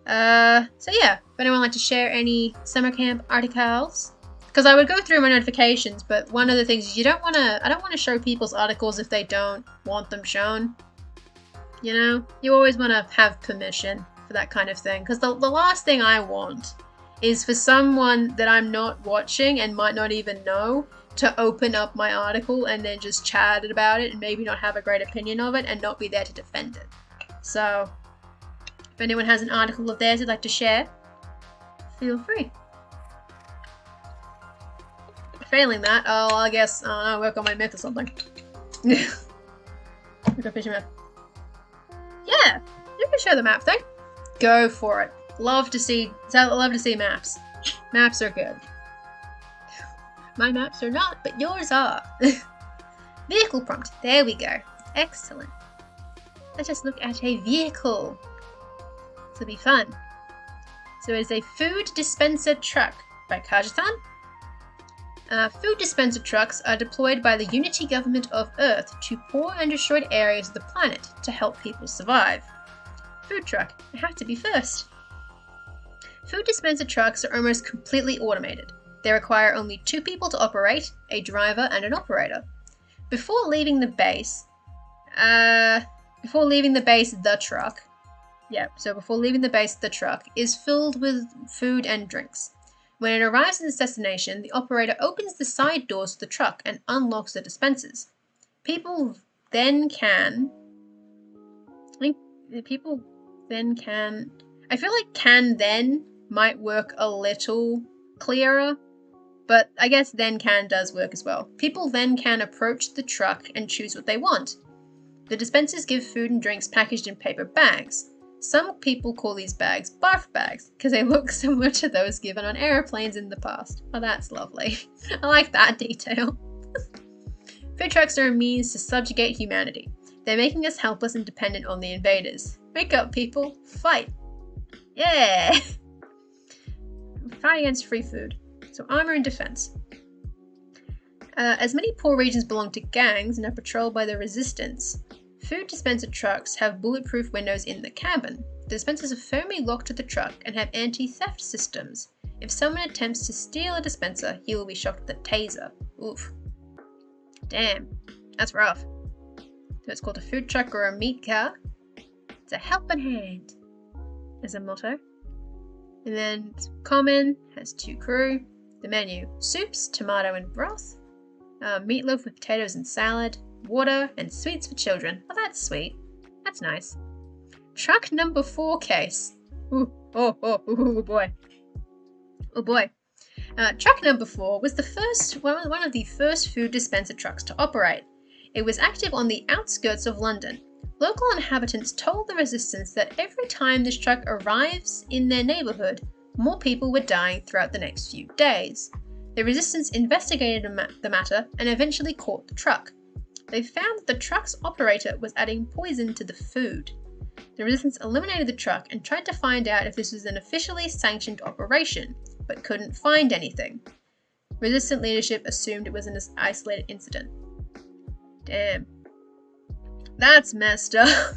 So yeah, if anyone would like to share any summer camp articles, because I would go through my notifications, but one of the things is I don't want to show people's articles if they don't want them shown. You know, you always want to have permission for that kind of thing, because the last thing I want is for someone that I'm not watching and might not even know to open up my article and then just chat about it and maybe not have a great opinion of it and not be there to defend it. So, if anyone has an article of theirs they'd like to share, feel free. Failing that, I guess, I don't know, work on my myth or something. Go fish myth. Yeah, you can show the map thing. Go for it. Love to see maps. Maps are good. My maps are not, but yours are. Vehicle prompt. There we go. Excellent. Let us look at a vehicle. This will be fun. So it's a food dispenser truck by Kajathan. Food dispenser trucks are deployed by the Unity Government of Earth to poor and destroyed areas of the planet to help people survive. Food truck. I have to be first. Food dispenser trucks are almost completely automated. They require only 2 people to operate, a driver and an operator. Before leaving the base, the truck is filled with food and drinks. When it arrives at its destination, the operator opens the side doors of the truck and unlocks the dispensers. People then can... I feel like can then might work a little clearer, but I guess then can does work as well. People then can approach the truck and choose what they want. The dispensers give food and drinks packaged in paper bags. Some people call these bags barf bags because they look similar to those given on aeroplanes in the past. Oh, that's lovely. I like that detail. Food trucks are a means to subjugate humanity. They're making us helpless and dependent on the invaders. Wake up, people. Fight. Yeah. Fight against free food. So armor and defense. As many poor regions belong to gangs and are patrolled by the resistance, food dispenser trucks have bulletproof windows in the cabin. The dispensers are firmly locked to the truck and have anti-theft systems. If someone attempts to steal a dispenser, he will be shot with a taser. Oof. Damn. That's rough. So it's called a food truck or a meat car. It's a helping hand as a motto. And then common has 2 crew. The menu: soups, tomato and broth, meatloaf with potatoes and salad, water, and sweets for children. Oh, that's sweet. That's nice. Truck number 4 case. Ooh, oh boy. Oh boy. Truck number 4 was one of the first food dispenser trucks to operate. It was active on the outskirts of London. Local inhabitants told the resistance that every time this truck arrives in their neighbourhood, more people were dying throughout the next few days. The resistance investigated the matter and eventually caught the truck. They found that the truck's operator was adding poison to the food. The resistance eliminated the truck and tried to find out if this was an officially sanctioned operation, but couldn't find anything. Resistant leadership assumed it was an isolated incident. Damn. That's messed up.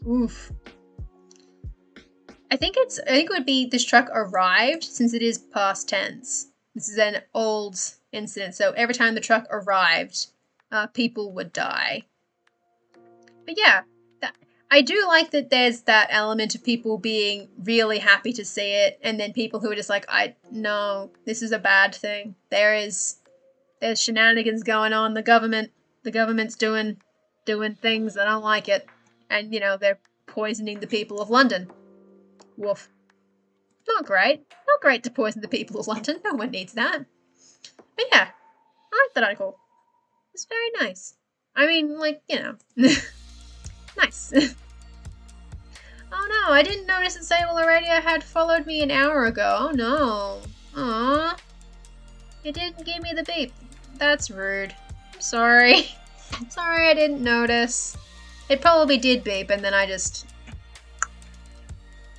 Oof. I think it would be this truck arrived, since it is past tense. This is an old incident, so every time the truck arrived, people would die. But yeah, I do like that there's that element of people being really happy to see it, and then people who are just like, no, this is a bad thing. There's shenanigans going on. The government's doing things. I don't like it. And, they're poisoning the people of London. Woof. Not great. Not great to poison the people of London. No one needs that. But yeah, I like that article. It's very nice. I mean, nice. Oh no, I didn't notice that Sable Radio had followed me an hour ago. Oh no. Aww. It didn't give me the beep. That's rude. I'm sorry. Sorry I didn't notice. It probably did beep and then I just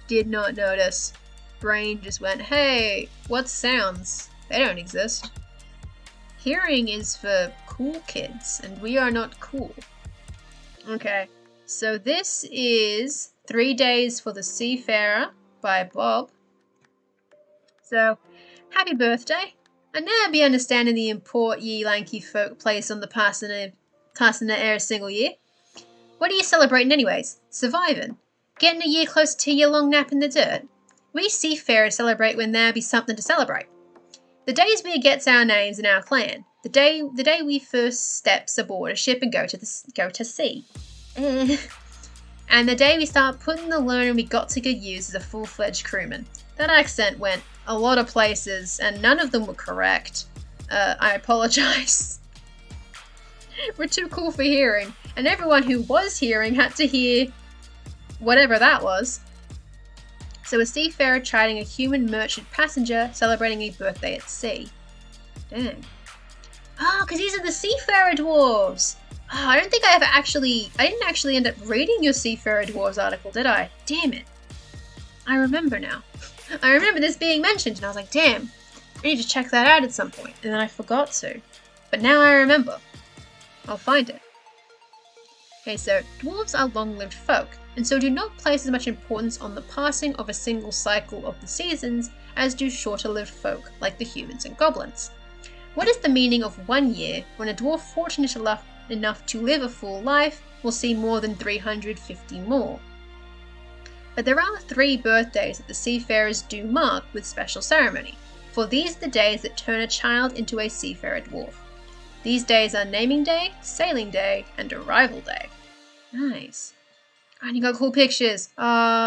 did not notice. Brain just went, hey, what's sounds? They don't exist. Hearing is for cool kids, and we are not cool. Okay, so this is 3 Days for the Seafarer by Bob. So, happy birthday. I never be understanding the import ye lanky folk place on the passing of every single year. What are you celebrating anyways? Surviving? Getting a year closer to your long nap in the dirt? We seafarers celebrate when there be something to celebrate. The days we gets our names in our clan. The day we first steps aboard a ship and go to sea. And the day we start putting the learning we got to good use as a full-fledged crewman. That accent went a lot of places and none of them were correct. I apologise. We're too cool for hearing. And everyone who was hearing had to hear whatever that was. So a seafarer chiding a human merchant passenger celebrating a birthday at sea. Dang. Oh, because these are the seafarer dwarves. Oh, I didn't actually end up reading your seafarer dwarves article, did I? Damn it. I remember now. I remember this being mentioned and I was like, damn, I need to check that out at some point. And then I forgot to. But now I remember. I'll find it. Okay, so dwarves are long-lived folk, and so do not place as much importance on the passing of a single cycle of the seasons as do shorter-lived folk like the humans and goblins. What is the meaning of 1 year when a dwarf fortunate enough to live a full life will see more than 350 more? But there are 3 birthdays that the seafarers do mark with special ceremony, for these are the days that turn a child into a seafarer dwarf. These days are Naming Day, Sailing Day, and Arrival Day. Nice. And you got cool pictures. Yeah.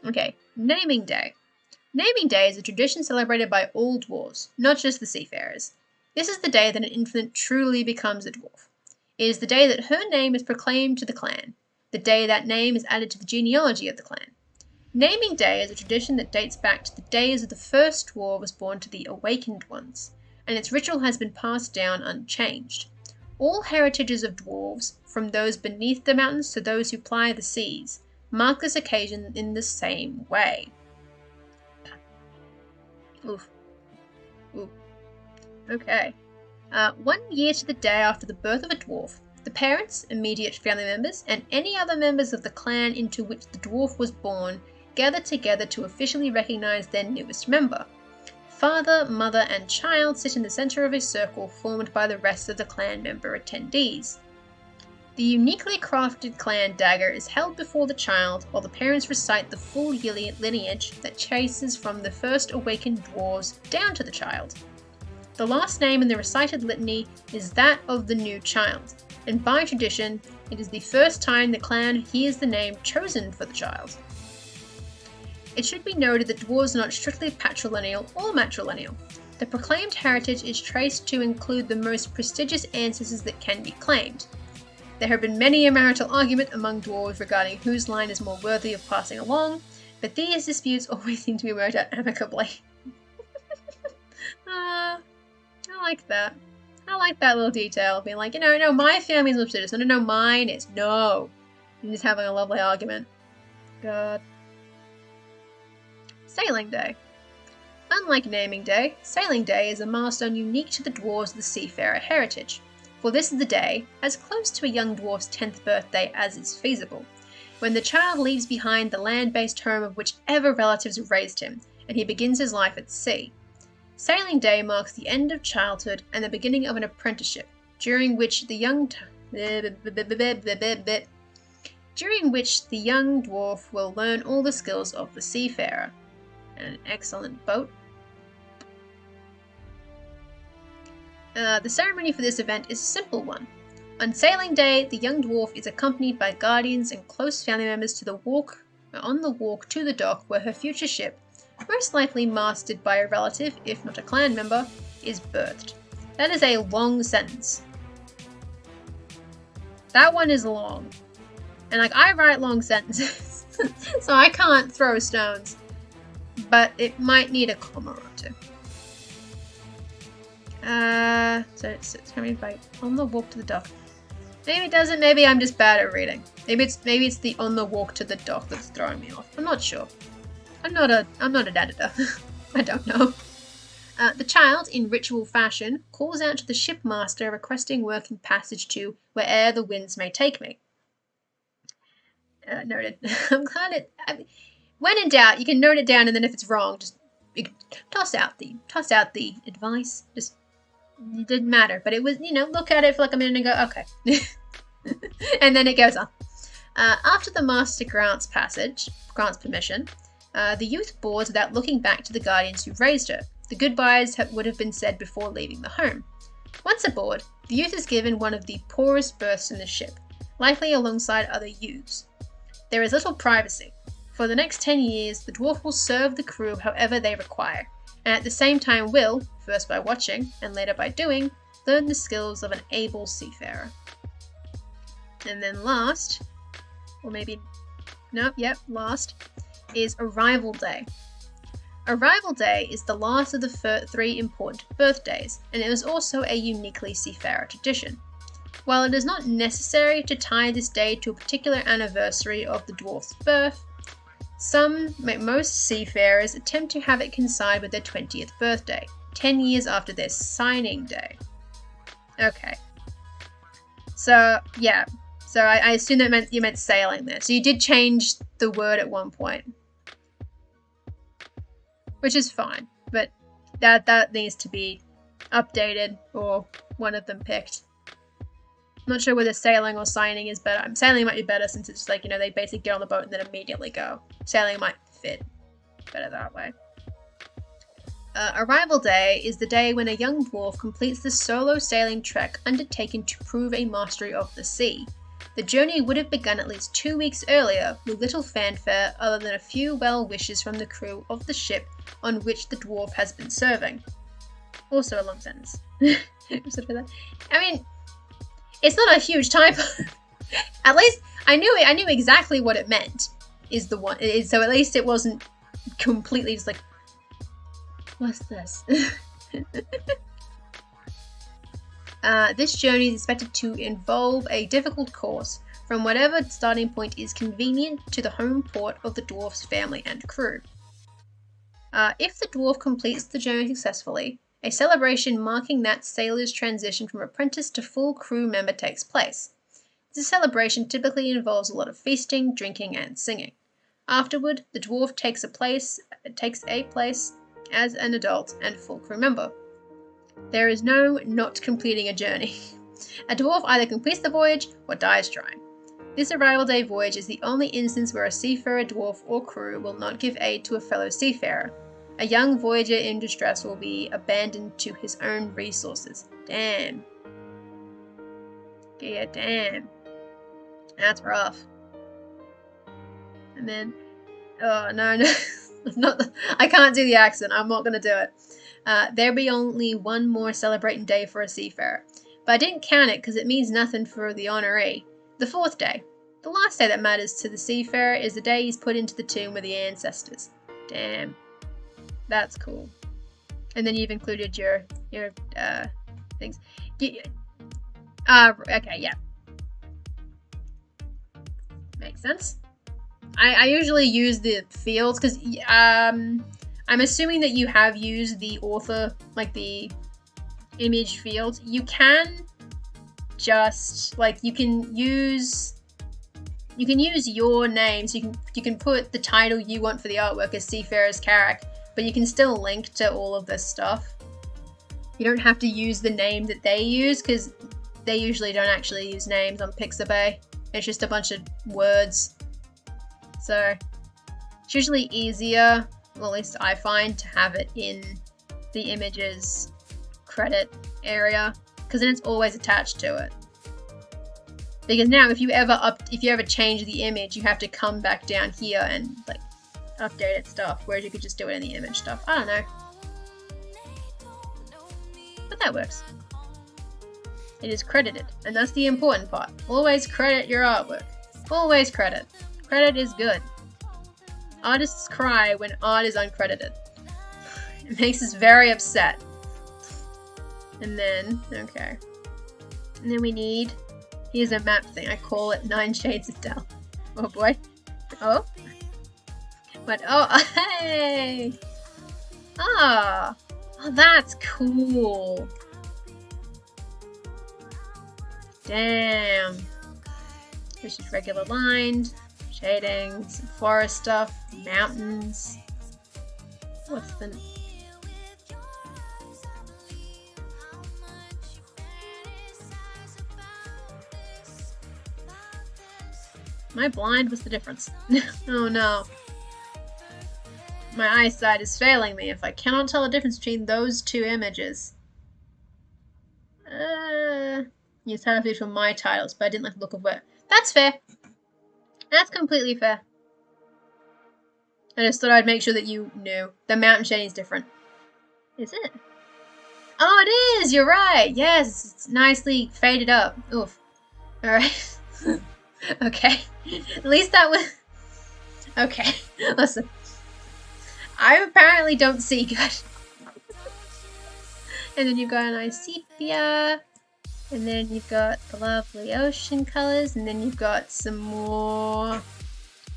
Okay, Naming Day. Naming Day is a tradition celebrated by all dwarves, not just the seafarers. This is the day that an infant truly becomes a dwarf. It is the day that her name is proclaimed to the clan, the day that name is added to the genealogy of the clan. Naming Day is a tradition that dates back to the days of the first dwarf was born to the awakened ones, and its ritual has been passed down unchanged. All heritages of dwarves, from those beneath the mountains to those who ply the seas, mark this occasion in the same way. Oof. Ooh. Okay. 1 year to the day after the birth of a dwarf, the parents, immediate family members, and any other members of the clan into which the dwarf was born gather together to officially recognize their newest member. Father, mother, and child sit in the center of a circle formed by the rest of the clan member attendees. The uniquely crafted clan dagger is held before the child while the parents recite the full lineage that traces from the first awakened dwarves down to the child. The last name in the recited litany is that of the new child, and by tradition, it is the first time the clan hears the name chosen for the child. It should be noted that dwarves are not strictly patrilineal or matrilineal. The proclaimed heritage is traced to include the most prestigious ancestors that can be claimed. There have been many a marital argument among dwarves regarding whose line is more worthy of passing along, but these disputes always seem to be worked out amicably. I like that. I like that little detail, being like, no, my family's more prestigious. No, mine is. No. You're just having a lovely argument. God. Sailing Day. Unlike Naming Day, Sailing Day is a milestone unique to the dwarves of the seafarer heritage, for this is the day, as close to a young dwarf's 10th birthday as is feasible, when the child leaves behind the land-based home of whichever relatives raised him, and he begins his life at sea. Sailing Day marks the end of childhood and the beginning of an apprenticeship, during which the young dwarf will learn all the skills of the seafarer. And an excellent boat. The ceremony for this event is a simple one. On Sailing Day, the young dwarf is accompanied by guardians and close family members on the walk to the dock where her future ship, most likely mastered by a relative, if not a clan member, is birthed. That is a long sentence. That one is long. And I write long sentences, so I can't throw stones. But it might need a comma or two. So it's coming by on the walk to the dock. Maybe it doesn't. Maybe I'm just bad at reading. Maybe it's the on the walk to the dock that's throwing me off. I'm not sure. I'm not an editor. I don't know. The child, in ritual fashion, calls out to the shipmaster requesting working passage to where'er the winds may take me. Noted. I'm glad it. When in doubt, you can note it down, and then if it's wrong, just toss out the advice. Just it didn't matter, but it was look at it for like a minute and go okay, and then it goes on. After the master grants permission, the youth boards without looking back to the guardians who raised her. The goodbyes would have been said before leaving the home. Once aboard, the youth is given one of the poorest berths in the ship, likely alongside other youths. There is little privacy. For the next 10 years, the dwarf will serve the crew however they require, and at the same time will, first by watching, and later by doing, learn the skills of an able seafarer. And then last, or maybe, nope, yep, last, is Arrival Day. Arrival Day is the last of the 3 important birthdays, and it was also a uniquely seafarer tradition. While it is not necessary to tie this day to a particular anniversary of the dwarf's birth, most seafarers attempt to have it coincide with their 20th birthday, 10 years after their signing day. Okay. So, yeah. So I assume that you meant sailing there. So you did change the word at one point. Which is fine, but that needs to be updated or one of them picked. I'm not sure whether sailing or signing is better. Sailing might be better since it's like, they basically get on the boat and then immediately go. Sailing might fit better that way. Arrival Day is the day when a young dwarf completes the solo sailing trek undertaken to prove a mastery of the sea. The journey would have begun at least 2 weeks earlier with little fanfare other than a few well wishes from the crew of the ship on which the dwarf has been serving. Also a long sentence. I mean, it's not a huge typo. At least I knew exactly what it meant. So at least it wasn't completely just like, what's this? This journey is expected to involve a difficult course from whatever starting point is convenient to the home port of the dwarf's family and crew. If the dwarf completes the journey successfully, a celebration marking that sailor's transition from apprentice to full crew member takes place. This celebration typically involves a lot of feasting, drinking, and singing. Afterward, the dwarf takes a place as an adult and full crew member. There is no not completing a journey. A dwarf either completes the voyage or dies trying. This Arrival Day voyage is the only instance where a seafarer, dwarf, or crew will not give aid to a fellow seafarer. A young voyager in distress will be abandoned to his own resources. Damn. Yeah, damn. That's rough. And then, oh no, I can't do the accent. I'm not gonna do it. There'll be only one more celebrating day for a seafarer, but I didn't count it because it means nothing for the honoree. The 4th day, the last day that matters to the seafarer, is the day he's put into the tomb with the ancestors. Damn, that's cool. And then you've included your things. Okay, yeah, makes sense. I usually use the fields because I'm assuming that you have used the author, like the image field. You can just you can use your name, so you can put the title you want for the artwork as Seafarer's Carrack, but you can still link to all of this stuff. You don't have to use the name that they use because they usually don't actually use names on Pixabay. It's just a bunch of words. So it's usually easier, well, at least I find, to have it in the images credit area because then it's always attached to it. Because now if you ever change the image, you have to come back down here and update its stuff, whereas you could just do it in the image stuff. I don't know. But that works. It is credited, and that's the important part. Always credit your artwork. Always credit. Credit is good. Artists cry when art is uncredited. It makes us very upset. And then, okay. And then we need, here's a map thing. I call it 9 Shades of Dell. Oh boy. Oh. What? Oh, hey! Ah. Oh, that's cool. Damn. This is regular lined. Shading, some forest stuff, mountains. What's the... Am I blind? What's the difference? Oh no. My eyesight is failing me if I cannot tell the difference between those 2 images. Yes, I have to from my titles, but I didn't like the look of where. That's fair. That's completely fair. I just thought I'd make sure that you knew. The mountain shading is different. Is it? Oh, it is! You're right! Yes! It's nicely faded up. Oof. Alright. Okay. At least that was... Okay. Listen. I apparently don't see good. And then you've got a nice sepia. And then you've got the lovely ocean colors. And then you've got some more...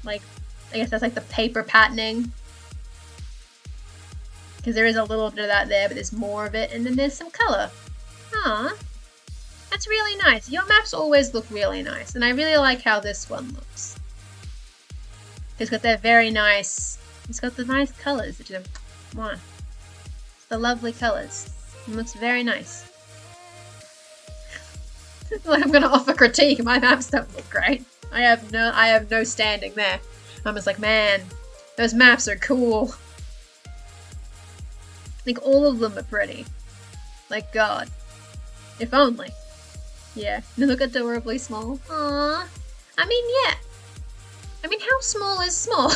like, I guess that's like the paper patterning. Because there is a little bit of that there, but there's more of it. And then there's some color. Aww. That's really nice. Your maps always look really nice. And I really like how this one looks. It's got that very nice... It's got the nice colors. It's the lovely colors. It looks very nice. Like I'm gonna offer critique. My maps don't look great. I have no standing there. I'm just like, man, those maps are cool. Like all of them are pretty. Like God. If only. Yeah. They look adorably small. Aww. I mean, yeah. I mean, how small is small?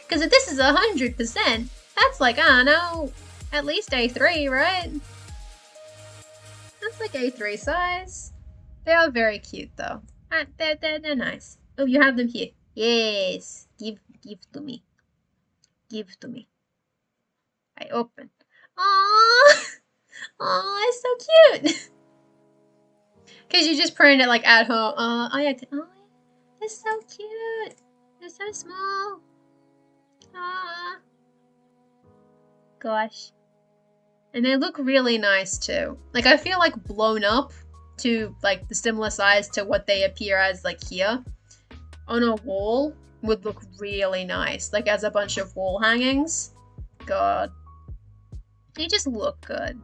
Because if this is 100%, that's like, I don't know, at least A3, right? That's like A3 size. They are very cute, though. They're nice. Oh, you have them here. Yes. Give to me. Give to me. I open. Aww. Aww, it's so cute. Because you just printed it like at home. Oh, yeah. Oh, it's so cute. They're so small. Aww. Gosh. And they look really nice too. Like I feel like blown up to like the similar size to what they appear as like here on a wall would look really nice. Like as a bunch of wall hangings. God. They just look good.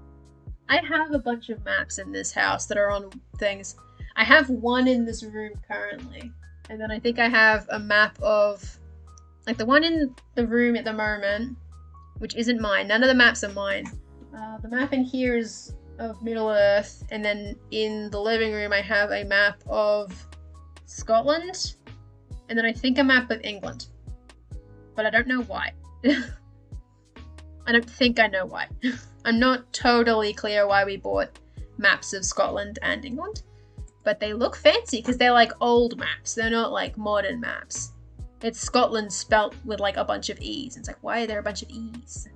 I have a bunch of maps in this house that are on things. I have one in this room currently. And then I think I have a map of... like the one in the room at the moment, which isn't mine. None of the maps are mine. The map in here is of Middle Earth. And then in the living room I have a map of Scotland. And then I think a map of England. But I don't know why. I don't think I know why. I'm not totally clear why we bought maps of Scotland and England. But they look fancy because they're like old maps. They're not like modern maps. It's Scotland spelt with like a bunch of E's. It's like, why are there a bunch of E's?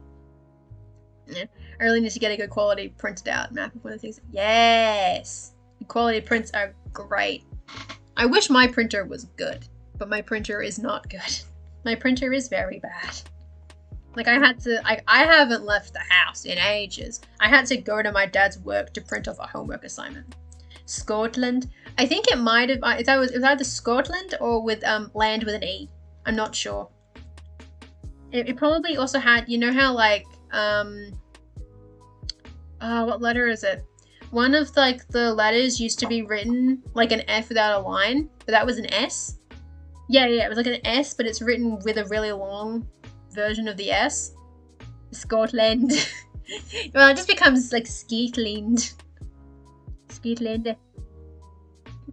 Yeah. I really need to get a good quality printed out map of one of the things. Yes! Quality prints are great. I wish my printer was good, but my printer is not good. My printer is very bad. Like I haven't left the house in ages. I had to go to my dad's work to print off a homework assignment. Scotland. I think it might have, it was either Scotland or with land with an E. I'm not sure. It probably also had, you know how like, what letter is it? One of like the letters used to be written like an F without a line, but that was an S. Yeah, it was like an S, but it's written with a really long version of the S. Scotland. Well, it just becomes like Skeetland. Skeetland.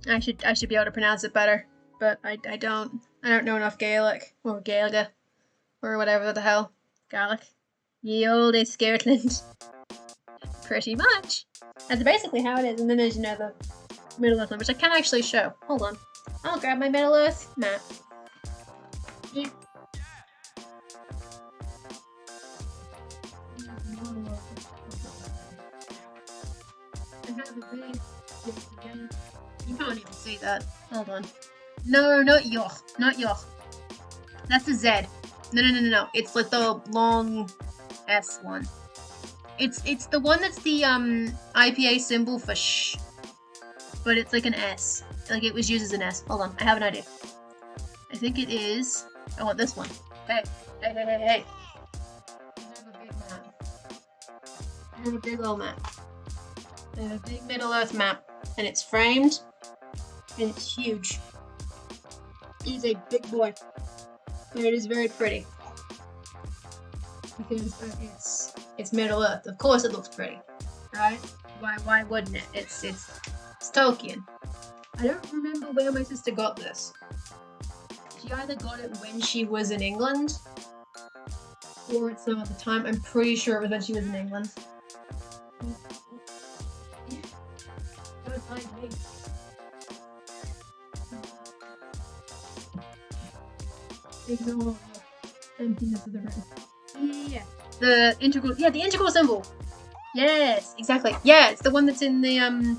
I should be able to pronounce it better, but I don't know enough Gaelic or Gaeilge or whatever the hell. Gaelic. Ye olde Scotland. Pretty much. That's basically how it is, and then there's, you know, the Middle Earth one, which I can actually show. Hold on. I'll grab my Middle Earth map. Yeah. You can't even see that. Hold on. No, not Yoch. Not Yoch. That's the Z. No. It's like the long S one. It's the one that's the IPA symbol for sh. But it's like an S. Like it was used as an S. Hold on, I have an idea. I think it is... I want this one. Hey. I have a big map. I have a big old map. I have a big Middle Earth map. And it's framed. And it's huge. It is a big boy. And it is very pretty. Because it's Middle Earth. Of course it looks pretty. Right? Why wouldn't it? It's Tolkien. I don't remember where my sister got this. She either got it when she was in England, or at some other time. I'm pretty sure it was when she was in England. Don't mind me. Ignore the emptiness of the room. Yeah. The integral symbol. Yes, exactly. Yeah, it's the one that's in the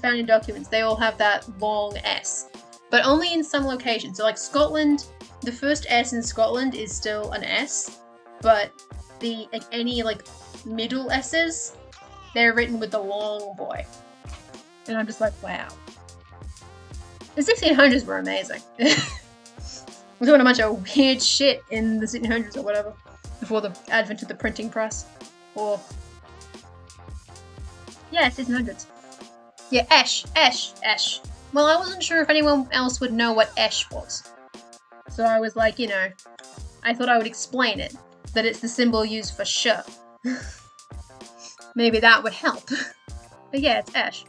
founding documents. They all have that long S, but only in some locations. So like Scotland, the first S in Scotland is still an S, but any middle S's, they're written with the long boy. And I'm just like, wow. The 1600s were amazing. We're doing a bunch of weird shit in the 1600s or whatever, before the advent of the printing press. Or... yeah, 1600s. Yeah, Esh. Well, I wasn't sure if anyone else would know what Esh was. So I was like, I thought I would explain it. That it's the symbol used for sh. Maybe that would help. But yeah, it's Esh.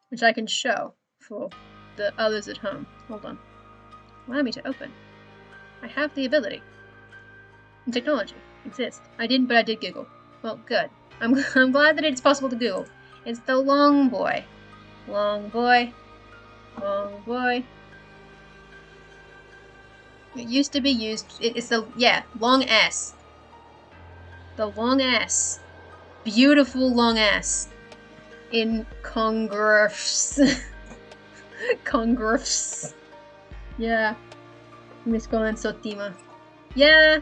Which I can show for the others at home. Hold on. Allow me to open. I have the ability. And technology exists. I didn't, but I did Google. Well, good. I'm glad that it's possible to Google. It's the long boy. Long boy. Long boy. It used to be used. It's the, long S. The long S. Beautiful long S. In congraphs. Congraphs. Yeah. Miss Golan Sotima. Yeah.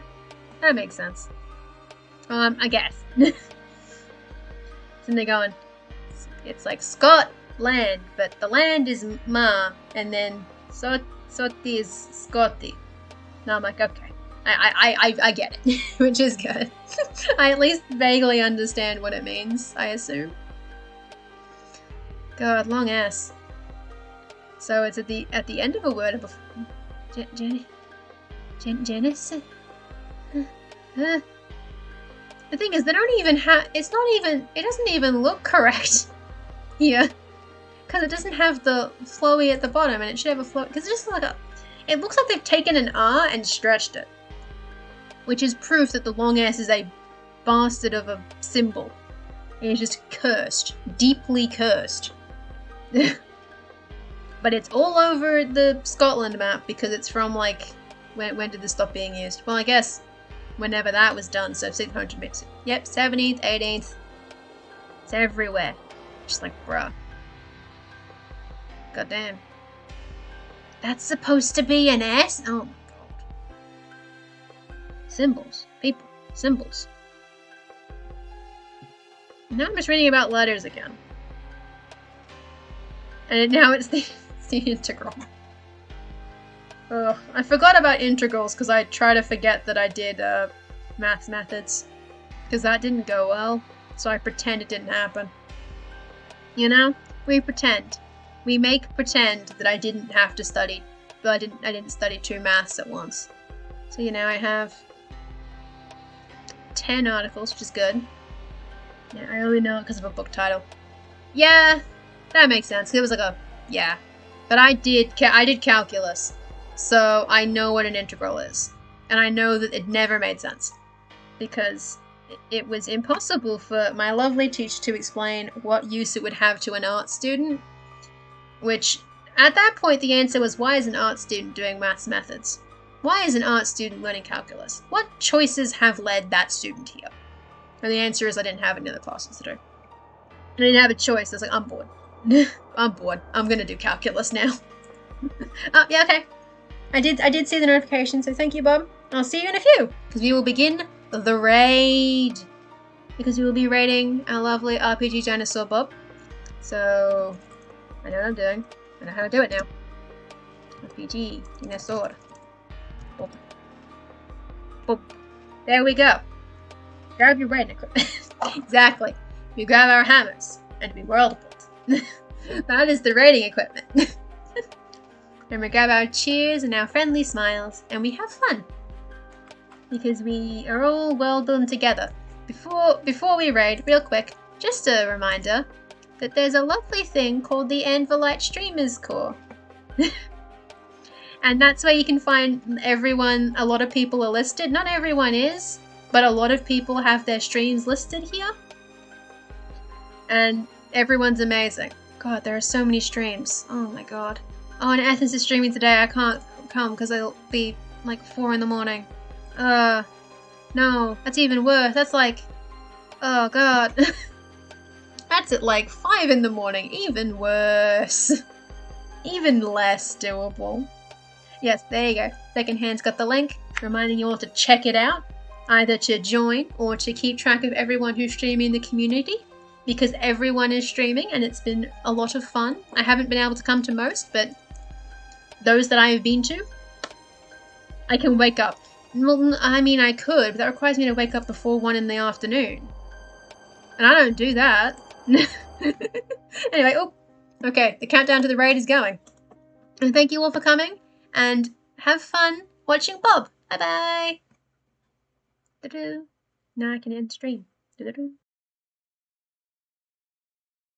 That makes sense. I guess. So they're going, it's like Scotland, but the land is Ma, and then Soti is Scotty. No, I'm like, okay. I get it, which is good. I at least vaguely understand what it means, I assume. God, long ass. So it's at the end of a word of a Genesis. The thing is, they don't even have. It's not even. It doesn't even look correct here, because it doesn't have the flowy at the bottom, and it should have a flow. Because it's just like a. It looks like they've taken an R and stretched it, which is proof that the long S is a bastard of a symbol. It is just cursed, deeply cursed. But it's all over the Scotland map because it's from like when did this stop being used? Well, I guess whenever that was done, so 600 bits. Yep, 17th, 18th. It's everywhere. Just like, bruh. Goddamn. That's supposed to be an S? Oh my god. Symbols. People. Symbols. Now I'm just reading about letters again. And now it's the integral. Ugh, I forgot about integrals because I try to forget that I did maths methods. Because that didn't go well, so I pretend it didn't happen. You know? We pretend. We make pretend that I didn't have to study, but I didn't study 2 maths at once. So I have 10 articles, which is good. Yeah, I only know it because of a book title. Yeah, that makes sense. It was like a but I did calculus, so I know what an integral is, and I know that it never made sense because it was impossible for my lovely teacher to explain what use it would have to an art student. Which, at that point, the answer was, why is an art student doing maths methods? Why is an art student learning calculus? What choices have led that student here? And the answer is I didn't have any other classes to do. I didn't have a choice. I was like, I'm bored. I'm bored. I'm gonna do calculus now. Oh, yeah, okay. I did see the notification, so thank you, Bob. I'll see you in a few, because we will begin the raid. Because we will be raiding our lovely RPG dinosaur Bob. So, I know what I'm doing. I know how to do it now. RPG dinosaur. Bob. Bob. There we go. Grab your raiding equipment. Exactly. We grab our hammers, and we whirlpool. That is the raiding equipment. And we grab our cheers and our friendly smiles, and we have fun. Because we are all well done together. Before we raid, real quick, just a reminder that there's a lovely thing called the Anvilite Streamers Core. And that's where you can find everyone. A lot of people are listed. Not everyone is, but a lot of people have their streams listed here. And everyone's amazing. God, there are so many streams. Oh my god. Oh, and Athens is streaming today. I can't come because I'll be like 4 in the morning. No, that's even worse. That's like, oh god. That's at like 5 in the morning. Even worse. Even less doable. Yes, there you go. Secondhand's got the link, reminding you all to check it out, either to join or to keep track of everyone who's streaming in the community, because everyone is streaming and it's been a lot of fun. I haven't been able to come to most, but those that I have been to, I can wake up. Well, I mean, I could, but that requires me to wake up before 1 in the afternoon. And I don't do that. Anyway, oh, okay, the countdown to the raid is going. And thank you all for coming, and have fun watching Bob. Bye-bye. Now I can end stream.